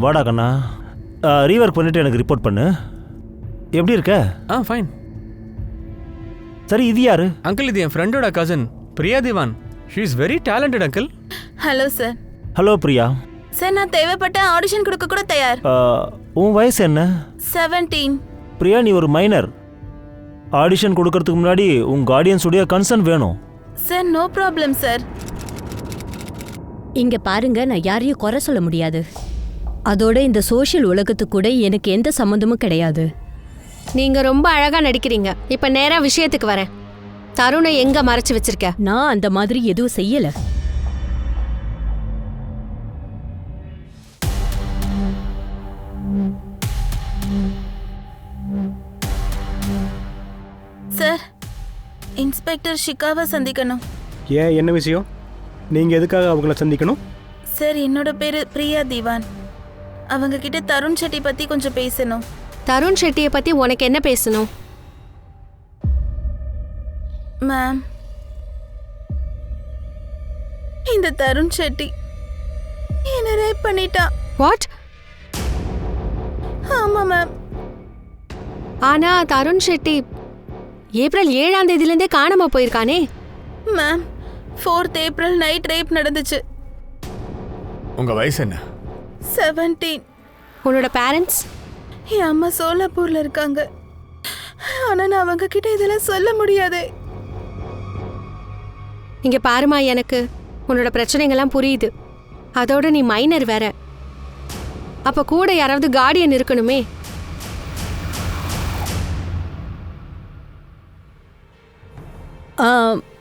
வாடா கண்ணா, ரீவொர்க் பண்ணிட்டு எனக்கு ரிப்போர்ட் பண்ணு. எப்படி இருக்க? ஃபைன். சரி, இது யாரு? அங்கிள், இது என் ஃப்ரெண்டோட cousin Priya Diwan. She is very talented uncle. Hello sir. Hello Priya. Sir, நான் தேவைப்பட்ட ஆடிஷன் கொடுக்க கூட தயார். உன் வயசு என்ன? 17. பிரியா, நீ ஒரு மைனர். ஆடிஷன் கொடுக்கறதுக்கு முன்னாடி உன் கார்டியன்ஸுடைய கன்சர்ன் வேணும். Sir, no problem sir. இங்க பாருங்க, நான் யாரையும் குறை சொல்ல முடியாது. அதோட இந்த சோஷியல் உலகத்துக்கு கூட எனக்கு எந்த சம்மந்தமும் கிடையாது. நீங்க ரொம்ப அழகா நடிக்கிறீங்க. இப்ப நேரா விஷயத்துக்கு வரேன். தருணை எங்க மறைச்சு வச்சிருக்க? நான் அந்த மாதிரி எதுவும் செய்யல. சார், இன்ஸ்பெக்டர் ஷிகாவை சந்திக்கணும். ஏன், என்ன விஷயம்? நீங்க எதுக்காக அவங்கள சந்திக்கணும்? சார், என்னோட பேரு பிரியா திவான். அவங்க கிட்ட தருண் செட்டி பத்தி கொஞ்சம் பேசணும். தருண் ஷெட்டியை பத்தி உனக்கு என்ன பேசணும்? மேம், இந்த தருண் செட்டி என்ன ரேப் பண்ணிட்டான். வாட்? ஆமா மேம். ஆனா தருண் ஷெட்டி ஏப்ரல் 7ஆம் தேதியிலேருந்தே காணாம போயிருக்கானே. Ma'am, 4th April night rape நடந்துச்சு. உங்க வயசு என்ன? 17. உன்னோட பேரண்ட்ஸ்? என் அம்மா சோலாப்பூர்ல இருக்காங்க. ஆனா நான் அவங்க கிட்ட இதெல்லாம் சொல்ல முடியாது. இங்க பாருமா, எனக்கு உன்னோட பிரச்சனைகள்லாம் புரியுது. அதோட நீ மைனர் வேற. அப்ப கூட யாராவது கார்டியன் இருக்கணுமே.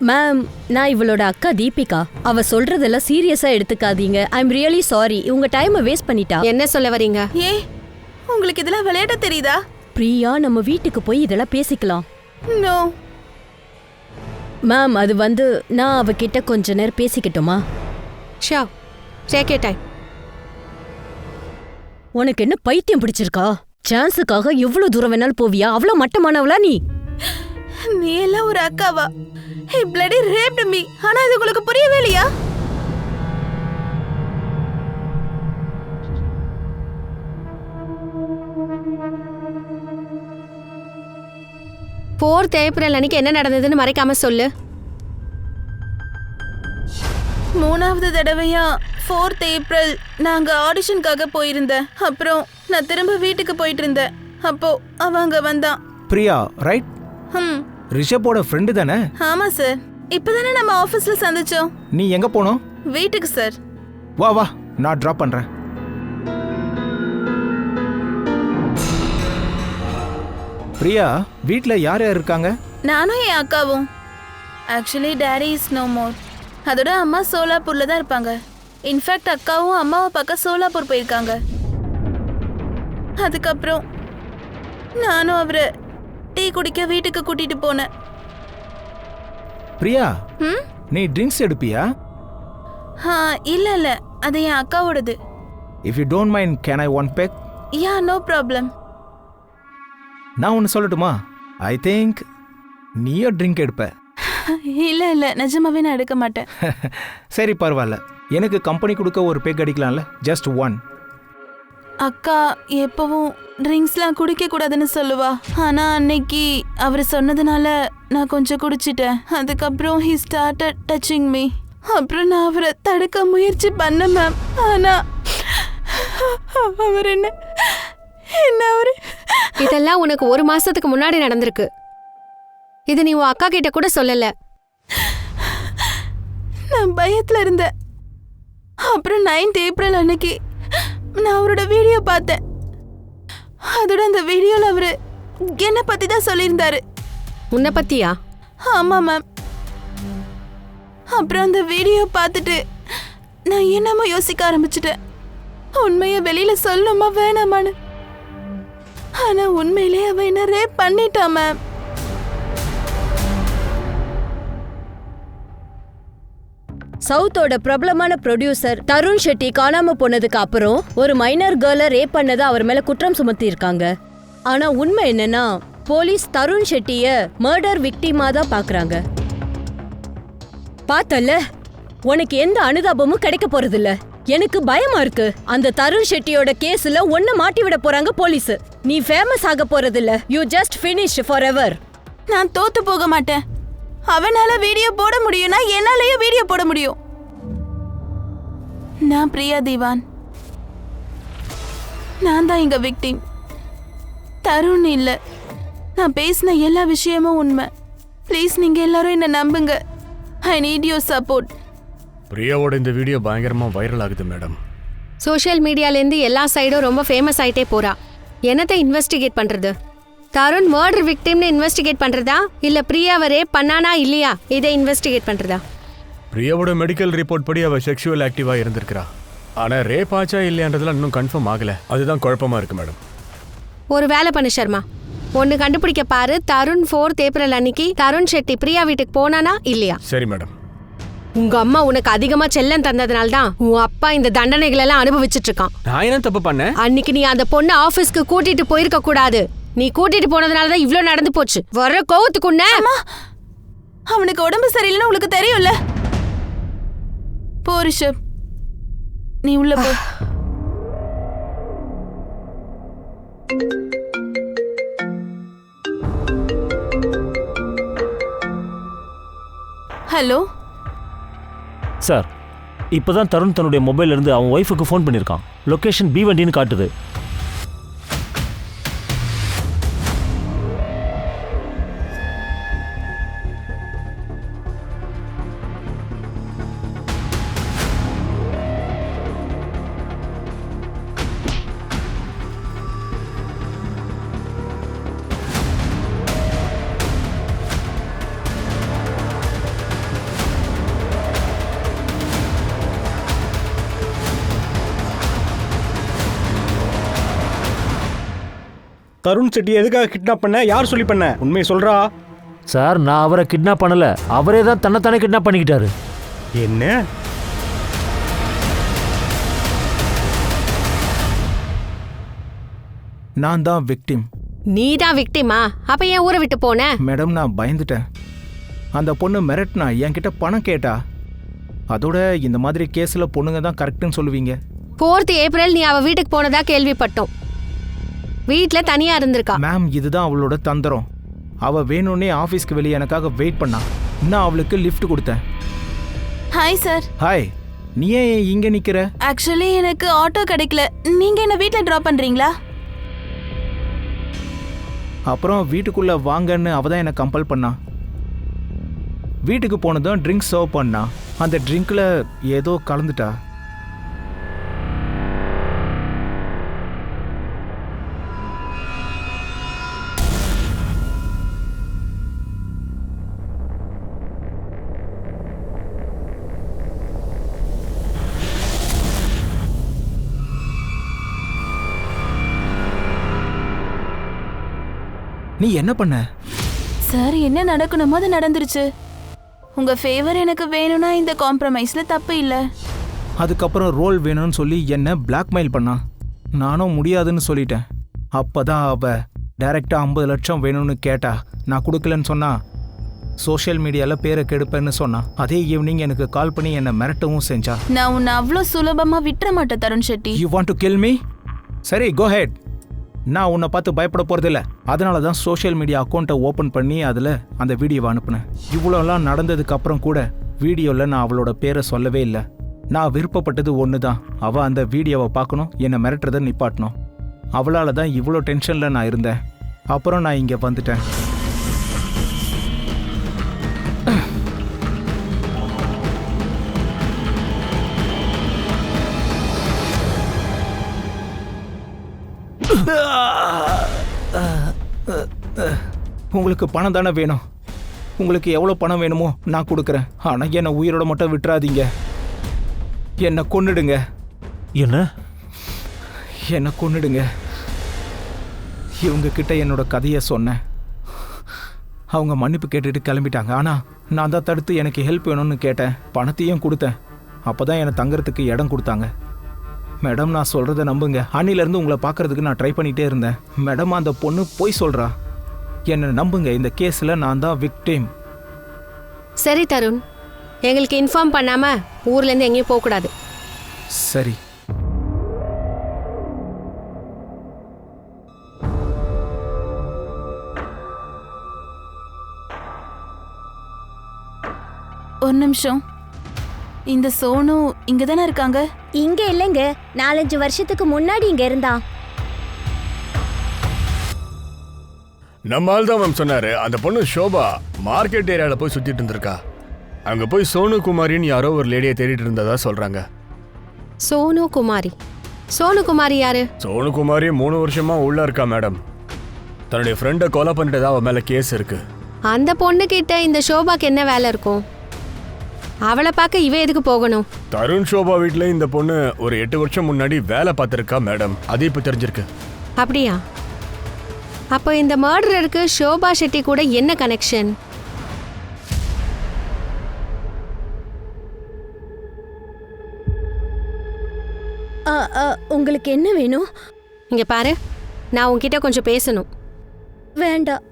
மேம், நான் இவளோட அக்கா தீபிகா. அவ சொல்றதெல்லாம் சீரியஸா எடுத்துக்காதீங்க. I am really sorry. உங்க டைமை வேஸ்ட் பண்ணிட்டா. என்ன சொல்ல வரீங்க? ஏ, உங்களுக்கு இதெல்லாம் விளையாட தெரியுதா? பிரியா, நம்ம வீட்டுக்கு போய் இதெல்லாம் பேசிக்கலாம். நோ மேம், அது வந்து நான் அவகிட்ட கொஞ்ச நேரம் பேசிக்கிட்டோமா? ஷா, டேக் யூர் டைம். உனக்கு என்ன பைத்தியம் பிடிச்சிருக்கா? சான்ஸுக்காக எவ்வளவு தூரம் வேணாலும் போவியா? அவ்வளோ மட்டமானவளா நீ? நீ எல்லாம் ஒரு அக்காவா? ஹே, பிளடி ரேப்ட் மீ. ஆனா இது உங்களுக்கு புரியவே இல்லையா? Fourth April அன்னைக்கு என்ன நடந்ததுன்னு மறைக்காம சொல்லு. 3வது தடவையா 4th ஏப்ரல் நாங்க ஆடிஷனுக்காக போயிருந்தேன். அப்புறம் நான் திரும்ப வீட்டுக்கு போயிட்டு இருந்தேன். அப்போ அவங்க வந்தான். பிரியா, ரைட்? ரிஷப்போட ஃப்ரெண்டு தானே? ஆமா சார். இப்பதானே நம்ம ஆபீஸ்ல சந்திச்சோம். நீ எங்க போனோம்? வீட்டுக்கு சார். வா வா, நான் டிராப் பண்றேன். பிரியா, வீட்ல யார் யார் இருக்காங்க? நானும் என் அக்காவும். Actually daddy is no more. அதோட அம்மா சோலாப்பூர்ல தான் இருப்பாங்க. இன்ஃபேக்ட் அக்காவும் அம்மாவை பார்க்க சோலாப்பூர் போயிருக்காங்க. அதுக்கப்புறம் நானும் அவரை டீ குடிக்க வீட்டுக்கு கூட்டிட்டு போனேன். பிரியா, ம் நீ ட்ரிங்க்ஸ் எடுப்பியா? இல்ல இல்ல, அது என் அக்காவோடது. If you don't mind can I one peg? Yeah, no problem. நான் ஒன்று சொல்லட்டுமா? ஐ திங்க் நீயும் ட்ரிங்க் எடுப்ப. இல்ல இல்ல, நிஜமாவே நான் எடுக்க மாட்டேன். சரி பரவாயில்ல, எனக்கு கம்பெனி கொடுக்க ஒரு பெக் அடிக்கலாம்ல, ஜஸ்ட் ஒன். அக்கா எப்பவும் ட்ரிங்க்ஸ்லாம் குடிக்க கூடாதுன்னு சொல்லுவா. ஆனா அன்னைக்கு அவர் சொன்னதுனால நான் கொஞ்சம் குடிச்சிட்டேன். அதுக்கப்புறம் he started touching me. அப்புறம் நான் அவரை தடுக்க முயற்சி பண்ண மேம். ஆனா அவர் என்ன அவரு இதெல்லாம் உனக்கு 1 மாசத்துக்கு முன்னாடி நடந்திருக்கு. இது நீ உன் அக்கா கிட்ட கூட சொல்லல. நான் பயத்துல இருந்தேன். அப்புறம் 9th ஏப்ரல் அன்னைக்கு நான் அவரோட வீடியோ பார்த்தேன். அதோட அந்த வீடியோல அவரு என்னை பத்தி தான் சொல்லியிருந்தாரு. உன்னை பத்தியா? ஆமா மேம். அப்புறம் அந்த வீடியோ பார்த்துட்டு நான் என்னமோ யோசிக்க ஆரம்பிச்சிட்டேன். உண்மையை வெளியில சொல்லணுமா வேணாமான்னு. ஆனா உண்மையிலே அவ என்ன ரேப் பண்ணிட்டா மேம். சவுத்தோட பிரபலமான ப்ரொடியூசர் தருண் ஷெட்டி காணாம போனதுக்கு அப்புறம் ஒரு மைனர் கேர்ளை ரேப் பண்ணதை அவர் மேல குற்றம் சுமத்தி இருக்காங்க. ஆனா உண்மை என்னன்னா, போலீஸ் தருண் ஷெட்டிய மர்டர் விக்டிமா தான் பாக்குறாங்க. பார்த்தல, உனக்கு எந்த அனுதாபமும் கிடைக்க போறதில்ல. எனக்கு பயமா இருக்கு. அந்த தருண் ஷெட்டியோட கேஸ்ல ஒன்ன மாட்டி விட போறாங்க போலீஸ். நீ ஃபேமஸ் ஆக போறதில்ல. You just finish for ever. நான் தோத்து போக மாட்டேன். அவனால வீடியோ போட முடியும்னா என்னாலயும் வீடியோ போட முடியும். நான் பிரியா திவான். நான் தான் இங்க விக்டிம், தருண் இல்ல. நான் பேசின எல்லா விஷயமும் உண்மை. ப்ளீஸ் நீங்க எல்லாரும் என்ன நம்புங்க. I need your support. பிரியாவோட இந்த வீடியோ பயங்கரமா வைரல் ஆகுது மேடம். சோஷியல் மீடியாலேருந்து எல்லா சைடும் ரொம்ப ஃபேமஸ் ஆயிட்டே போறா. என்னத்தை இன்வெஸ்டிகேட் பண்றது? தருண் மர்டர் விக்டிம்னு இன்வெஸ்டிகேட் பண்றதா இல்ல பிரியாவை ரேப் பண்ணானா இல்லையா இதை இன்வெஸ்டிகேட் பண்றதா? பிரியாவோட மெடிக்கல் ரிப்போர்ட் படி அவ செக்ஷுவல் ஆக்டிவா இருந்திருக்கிறா. ஆனா ரேப் ஆச்சா இல்லையான்றதுல இன்னும் கன்ஃபார்ம் ஆகல. அதுதான் குழப்பமா இருக்கு மேடம். ஒரு வேலை பண்ணு சர்மா, ஒன்னு கண்டுபிடிக்க பாரு. தருண் 4th ஏப்ரல் அன்னைக்கு தருண் ஷெட்டி பிரியா வீட்டுக்கு போனானா இல்லையா? சரி மேடம். உங்க அம்மா உனக்கு அதிகமா செல்லம் தந்ததுனால தான் உன் அப்பா இந்த தண்டனைகள் எல்லாம் அனுபவிச்சுட்டு இருக்கான். நான் என்ன தப்பு பண்ணேன்? அன்னைக்கு நீ அந்த பொண்ணு ஆபீஸ்க்கு கூட்டிட்டு போயிருக்க கூடாது. நீ கூட்டிட்டு போனதுனால தான் இவ்ளோ நடந்து போச்சு. வர கோவத்துக்குன்ன அவனுக்கு உடம்பு சரியில்லைன்னு உங்களுக்கு தெரியும்ல. போ ரிஷப், நீ உள்ள போ. ஹலோ சார், இப்போதான் தருண் தன்னுடைய மொபைல்ல இருந்து அவன் ஒய்ஃபுக்கு ஃபோன் பண்ணியிருக்கான். லொகேஷன் B1ன்னு காட்டுது. தருண் செட்டி எதுக்காக கிட்னாப் பண்ண? யார் சொல்லி பண்ண? உண்மையை சொல்றா. சார், நான் அவரை கிட்னாப் பண்ணல. அவரே தான் தன்னைத்தானே கிட்னாப் பண்ணிக்கிட்டாரு. என்ன? நான் தான் விக்டிம். நீ தான் விக்டிமா? அப்ப ஏன் ஊரை விட்டு போன? மேடம், நான் பயந்துட்டேன். அந்த பொண்ணு மிரட்டினா, என்கிட்ட பணம் கேட்டா. அதோட இந்த மாதிரி கேஸில் பொண்ணுங்க தான் கரெக்டுன்னு சொல்லுவீங்க. 4th ஏப்ரல் நீ அவ வீட்டுக்கு போனதா கேள்விப்பட்டோம். வீட்ல தனியா இருந்திருக்கா. மேம், இதுதான் அவளோட தந்திரம். அவ வேணும்னே ஆஃபீஸ்க்கு வெளியே எனக்காக வெயிட் பண்ணா. நான் அவளுக்கு லிஃப்ட் கொடுத்தேன். Hi sir. ஹாய். நீ ஏன் இங்க நிக்கிற? ஆக்சுவலி எனக்கு ஆட்டோ கிடைக்கல. நீங்க என்ன வீட்ல டிராப் பண்றீங்களா? அப்புறம் வீட்டுக்குள்ள வாங்கன்னு அவ தான் என்னை கம்பல் பண்ணா. வீட்டுக்கு போனதும் ட்ரிங்க்ஸ் சர்வ் பண்ணா. அந்த ட்ரிங்க்ல ஏதோ கலந்துட்டா. நீ என்ன பண்ண? சார், என்ன நடக்கணுமோ அது நடந்துருச்சு. உங்க ஃபேவர் எனக்கு வேணும்னா இந்த காம்ப்ரமைஸ்ல தப்பு இல்ல. அதுக்கப்புறம் ரோல் வேணும்னு சொல்லி என்ன பிளாக்மெயில் பண்ணான். நானும் முடியாதுன்னு சொல்லிட்டேன். அப்பதான் அவ டைரக்டா 50 லட்சம் வேணும்னு கேட்டா. நான் கொடுக்கலன்னு சொன்னா சோஷியல் மீடியால பேரை கெடுப்பேன்னு சொன்னா. அதே ஈவினிங் எனக்கு கால் பண்ணி என்ன மிரட்டவும் செஞ்சா. நான் உன்னை அவ்வளோ சுலபமா விட்டுற மாட்டேன் Tarun Shetty. You want to kill me? சரி, கோ ஹெட். நான் உன்னை பார்த்து பயப்பட போறதில்ல. அதனால தான் சோஷியல் மீடியா அக்கௌண்ட்டை ஓப்பன் பண்ணி அதில் அந்த வீடியோவை அனுப்புனேன். இவ்வளோலாம் நடந்ததுக்கு அப்புறம் கூட வீடியோவில் நான் அவளோட பேரை சொல்லவே இல்லை. நான் விருப்பப்பட்டது ஒன்று தான், அவள் அந்த வீடியோவை பார்க்கணும், என்னை மிரட்டுறதை நிப்பாட்டணும். அவளால் தான் இவ்வளோ டென்ஷனில் நான் இருந்தேன். அப்புறம் நான் இங்கே வந்துட்டேன். உங்களுக்கு பணம் தானே வேணும். உங்களுக்கு எவ்வளோ பணம் வேணுமோ நான் கொடுக்குறேன். ஆனால் என்னை உயிரோட மட்டும் விட்டுறாதீங்க. என்னை கொன்னுடுங்க. என்னை கொன்னுடுங்க. இவங்க கிட்ட என்னோட கதையை சொன்னேன். அவங்க மன்னிப்பு கேட்டுட்டு கிளம்பிட்டாங்க. ஆனால் நான் தான் தடுத்து எனக்கு ஹெல்ப் வேணும்னு கேட்டேன். பணத்தையும் கொடுத்தேன். அப்போ தான் என்னை தங்குறதுக்கு இடம் கொடுத்தாங்க. மேடம், நான் சொல்கிறத நம்புங்க. அன்னிலேருந்து உங்களை பார்க்கறதுக்கு நான் ட்ரை பண்ணிகிட்டே இருந்தேன். மேடம், அந்த பொண்ணு போய் சொல்கிறா. என்னை நம்புங்க, இந்த கேஸில் நான் தான் விக்டிம். சரி தருண், எங்களுக்கு இன்ஃபார்ம் பண்ணாம ஊர்லேருந்து எங்கேயும் போகக்கூடாது. சரி. ஒரு நிமிஷம். இந்த சோனு இங்க தானே இருக்காங்க? இங்க இல்லைங்க, 4-5 வருஷத்துக்கு முன்னாடி இங்க இருந்தான். நம்ம ஆள் தான் மேம் சொன்னாரு. அந்த பொண்ணு ஷோபா மார்க்கெட் ஏரியால போய் சுத்திட்டு இருந்திருக்கா. அங்க போய் சோனு குமாரின்னு யாரோ ஒரு லேடியை தேடிட்டு இருந்ததா சொல்றாங்க. சோனு குமாரி? சோனு குமாரி யாரு? சோனு குமாரி 3 வருஷமா உள்ள இருக்கா மேடம். தன்னுடைய ஃப்ரெண்டை கொலை பண்ணிட்டதா அவ மேல கேஸ் இருக்கு. அந்த பொண்ணு கிட்ட இந்த ஷோபாக்கு என்ன வேலை இருக்கும்? அவளை பார்க்க இவ எதுக்கு போகணும்? தருண் ஷோபா வீட்டுல இந்த பொண்ணு ஒரு 8 வருஷம் முன்னாடி வேலை பார்த்திருக்கா மேடம். அது இப்ப தெரிஞ்சிருக்கு. அப்படியா? அப்போ இந்த மர்டருக்கு ஷோபா ஷெட்டி கூட என்ன கனெக்ஷன்? உங்களுக்கு என்ன வேணும்? இங்க பாரு, நான் உன்கிட்ட கொஞ்சம் பேசணும். வேண்டாம்,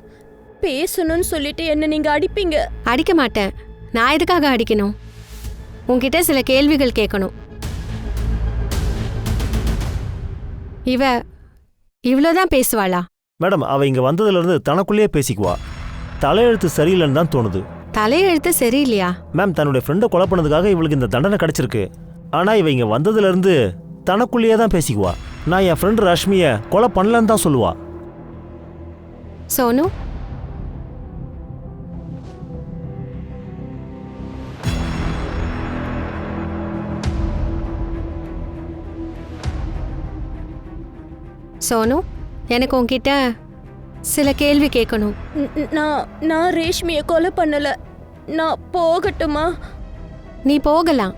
பேசணும்னு சொல்லிட்டு என்ன நீங்க அடிப்பீங்க. அடிக்க மாட்டேன். நான் எதுக்காக அடிக்கணும்? உன்கிட்ட சில கேள்விகள் கேட்கணும். இவ்வளோதான் பேசுவாளா? மேடம், அவ இங்க வந்ததுலேருந்து தனக்குள்ளேயே பேசிக்குவா. தலையெழுத்து சரியில்லைன்னு தான் தோணுது. தலையெழுத்து சரியில்லையா? மேம், தன்னுடைய ஃப்ரெண்டை கொலை பண்ணதுக்காக இவளுக்கு இந்த தண்டனை கிடைச்சிருக்கு. ஆனா இவ இங்க வந்ததுலேருந்து தனக்குள்ளேயே தான் பேசிக்குவா. நான் என் ஃப்ரெண்டு ரஷ்மியை கொலை பண்ணலன்னு தான் சொல்லுவா. சோனு, சோனு, எனக்கு உன்கிட்ட சில கேள்வி கேட்கணும். நான் ரேஷ்மியை கொலை பண்ணல. நான் போகட்டுமா? நீ போகலாம்.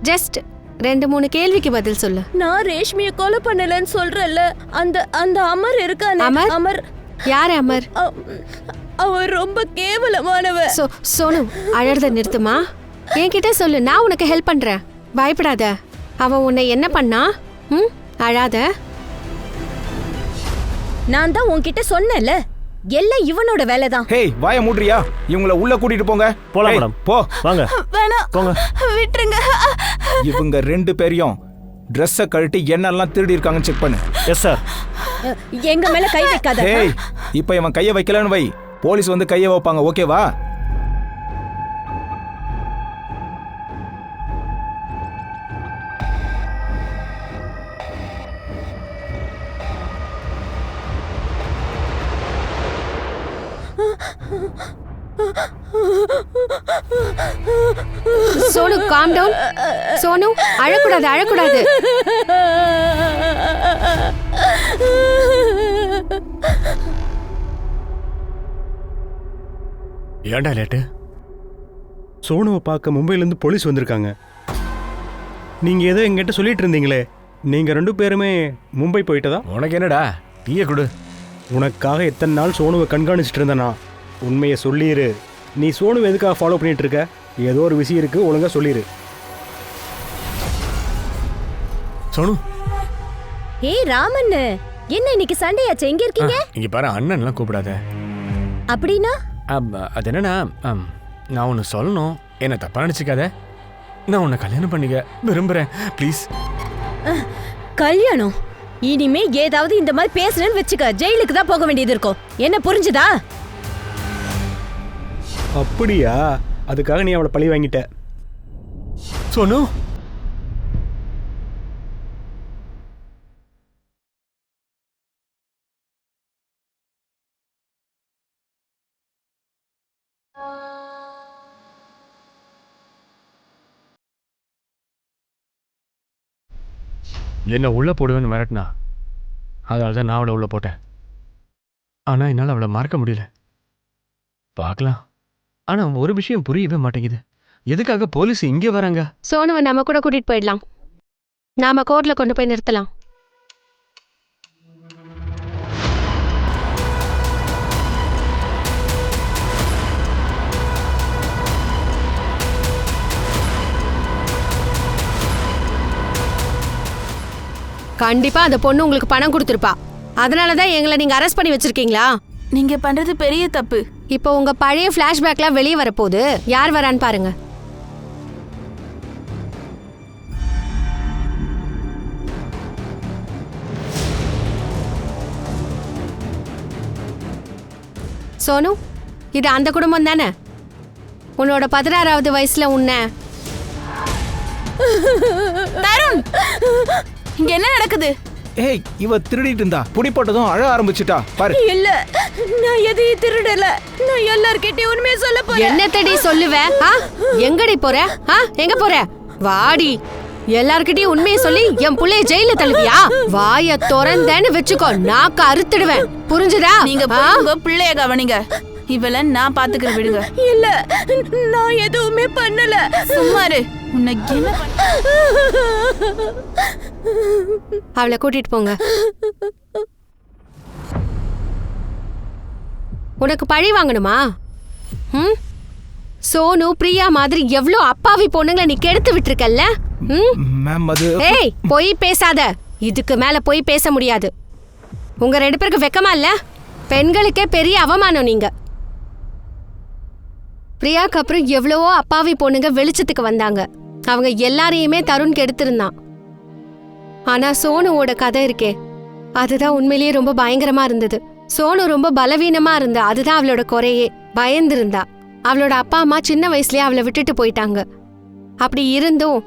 ஜஸ்ட் 2-3 கேள்விக்கு பதில் சொல்லு. நான் ரேஷ்மியை கொலை பண்ணலன்னு சொல்றல. அந்த அமர் இருக்கானே. அமர்? யார் அமர்? அவர் ரொம்ப கேவலமானவ. சோனு, அழறத நிறுத்துமா. என்கிட்ட சொல்லு, நான் உனக்கு ஹெல்ப் பண்றேன். பயப்படாத. அவன் உன்னை என்ன பண்ணா? அழாத. நான் தான் உன்கிட்ட சொன்னேன்ல, எல்லாம் இவனோட வேலை தான். ஹேய், வாயை மூடுறியா? இவங்கள உள்ள கூட்டிட்டு போங்க. போலாம் மேடம். போ. வாங்க. வேணாம், போங்க. விட்டுருங்க. இவங்க 2 பேரையும் ட்ரெஸ்ஸை கழட்டி என்னெல்லாம் திருடி இருக்காங்கன்னு செக் பண்ணு. Yes sir. எங்க மேல கை வைக்காத. ஹேய், இப்போ இவன் கையை வைக்கலன்னு வை, போலீஸ் வந்து கையை வைப்பாங்க. ஓகேவா? Sonu, calm down. சோனு, அழக்கூடாது, அழக்கூடாது. ஏன்டா லேட்டு? சோனுவை பார்க்க மும்பையிலேருந்து போலீஸ் வந்திருக்காங்க. நீங்கள் ஏதோ எங்கிட்ட சொல்லிட்டு இருந்தீங்களே, நீங்கள் 2 பேருமே மும்பை போயிட்டதா? உனக்கு என்னடா, டீயை கொடு. உனக்காக எத்தனை நாள் சோனுவை கண்காணிச்சிட்டு இருந்தேனா? உண்மையை சொல்லிடு. நீ சோனு எதுக்காக ஃபாலோ பண்ணிட்டு இருக்க? ஏதோ ஒரு விஷயம் இருக்கு, ஒழுங்கா சொல்லிடு. சோனு ஏய் ராமன், என்ன இன்னைக்கு சண்டே ஆச்சு, எங்க இருக்கீங்க? இங்க பாரு, அண்ணன்லாம் கூப்பிடாத. அப்படின்னா அது என்னன்னா, நான் ஒன்று சொல்லணும், என்ன தப்பா நினச்சிக்காத. நான் உன்னை கல்யாணம் பண்ணிக்க விரும்புகிறேன், ப்ளீஸ். கல்யாணம்? இனிமே ஏதாவது இந்த மாதிரி பேசுறேன்னு வச்சுக்க, ஜெயிலுக்கு தான் போக வேண்டியது இருக்கும். என்ன புரிஞ்சுதா? அப்படியா? அதுக்காக நீ அவளை பழி வாங்கிட்ட. சோனு என்ன உள்ள போடுவேன்னு மிரட்டினா, அதனால தான் நான் அவளை உள்ள போட்டேன். ஆனால் என்னால் அவளை மறக்க முடியல. பார்க்கலாம். ஆனால் ஒரு விஷயம் புரியவே மாட்டேங்குது, எதுக்காக போலீஸ் இங்கே வராங்க? சோனுவை நம்ம கூட கூட்டிட்டு போயிடலாம். நாம கோர்ட்ல கொண்டு போய் நிறுத்தலாம். கண்டிப்பா அந்த பொண்ணு உங்களுக்கு பணம் கொடுத்துருப்பா. அதனாலதான் எங்களை நீங்க அரெஸ்ட் பண்ணி வச்சிருக்கீங்களா? நீங்க பண்றது பெரிய தப்பு. இப்போ உங்க பழைய பிளாஷ்பேக்லாம் வெளியே வரப்போகுது. யார் வரான்னு பாருங்க. சோனு, இது அந்த குடும்பம் தானே? உன்னோட 16வது வயசுல உன்னை தருண், இங்க என்ன நடக்குது? ஏய், இவ திருடிட்டு இருந்தா, புடி போட்டதும் அழ ஆரம்பிச்சுட்டா பாரு. இல்ல, நான் எதையும் திருடல. நான் எல்லார்கிட்டயும் உண்மையை சொல்ல போறேன். என்னத்தடி சொல்லுவ? எங்கடி போற? எங்க போற? வாடி, எல்லார்கிட்டயும் உண்மையை சொல்லி என் புள்ளைய ஜெயில தள்ளுவியா? வாய திறந்தேன்னு வெச்சுக்கோ, நாக்க அறுத்துடுவேன். புரிஞ்சுதா? நீங்க போய் உங்க பிள்ளைய கவனிங்க. இவள நான் பாத்துக்கிற விடுங்க. இல்ல, நான் எதுவுமே பண்ணல. சும்மாரு. உனக்கு என்ன அவளை கூட்டிட்டு போங்க. உனக்கு பழி வாங்கணுமா? சோனு, பிரியா மாதிரி எவ்வளோ அப்பாவி பொண்ணுங்களை நீ கெடுத்து விட்டுருக்கல்ல? மேம், அது ஏய், பொய் பேசாத. இதுக்கு மேல பொய் பேச முடியாது. உங்க 2 பேருக்கு வெக்கமா இல்ல? பெண்களுக்கே பெரிய அவமானம் நீங்க. பிரியாக்கு அப்புறம் எவ்வளவோ அப்பாவி பொண்ணுங்க வெளிச்சத்துக்கு வந்தாங்க. அவங்க எல்லாரையுமே தருண் கெடுத்திருந்தான். ஆனா சோனுவோட கதை இருக்கே, அதுதான் உண்மையிலேயே ரொம்ப பயங்கரமா இருந்தது. சோனு ரொம்ப பலவீனமா இருந்தா, அதுதான் அவளோட குறையே. பயந்திருந்தா. அவளோட அப்பா அம்மா சின்ன வயசுலயே அவளை விட்டுட்டு போயிட்டாங்க. அப்படி இருந்தும்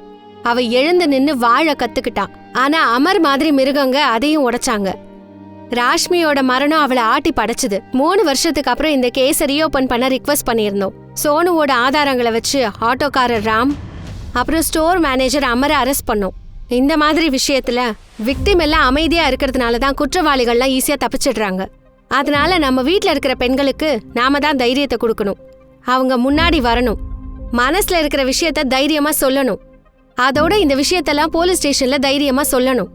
அவ எழுந்து நின்னு வாழ கத்துக்கிட்டான். ஆனா அமர் மாதிரி மிருகங்க அதையும் உடைச்சாங்க. ராஷ்மியோட மரணம் அவளை ஆட்டி படைச்சுது. 3 வருஷத்துக்கு அப்புறம் இந்த கேஸை ரீஓபன் பண்ண ரிக்வெஸ்ட் பண்ணியிருந்தோம். சோனுவோட ஆதாரங்களை வச்சு ஆட்டோக்காரர் ராம், அப்புறம் ஸ்டோர் மேனேஜர் அமரை அரெஸ்ட் பண்ணோம். இந்த மாதிரி விஷயத்துல விக்டிம் எல்லாம் அமைதியா இருக்கிறதுனால தான் குற்றவாளிகள்லாம் ஈஸியா தப்பிச்சிடுறாங்க. அதனால நம்ம வீட்டில் இருக்கிற பெண்களுக்கு நாம தான் தைரியத்தை கொடுக்கணும். அவங்க முன்னாடி வரணும், மனசுல இருக்கிற விஷயத்த தைரியமா சொல்லணும். அதோட இந்த விஷயத்தெல்லாம் போலீஸ் ஸ்டேஷன்ல தைரியமா சொல்லணும்.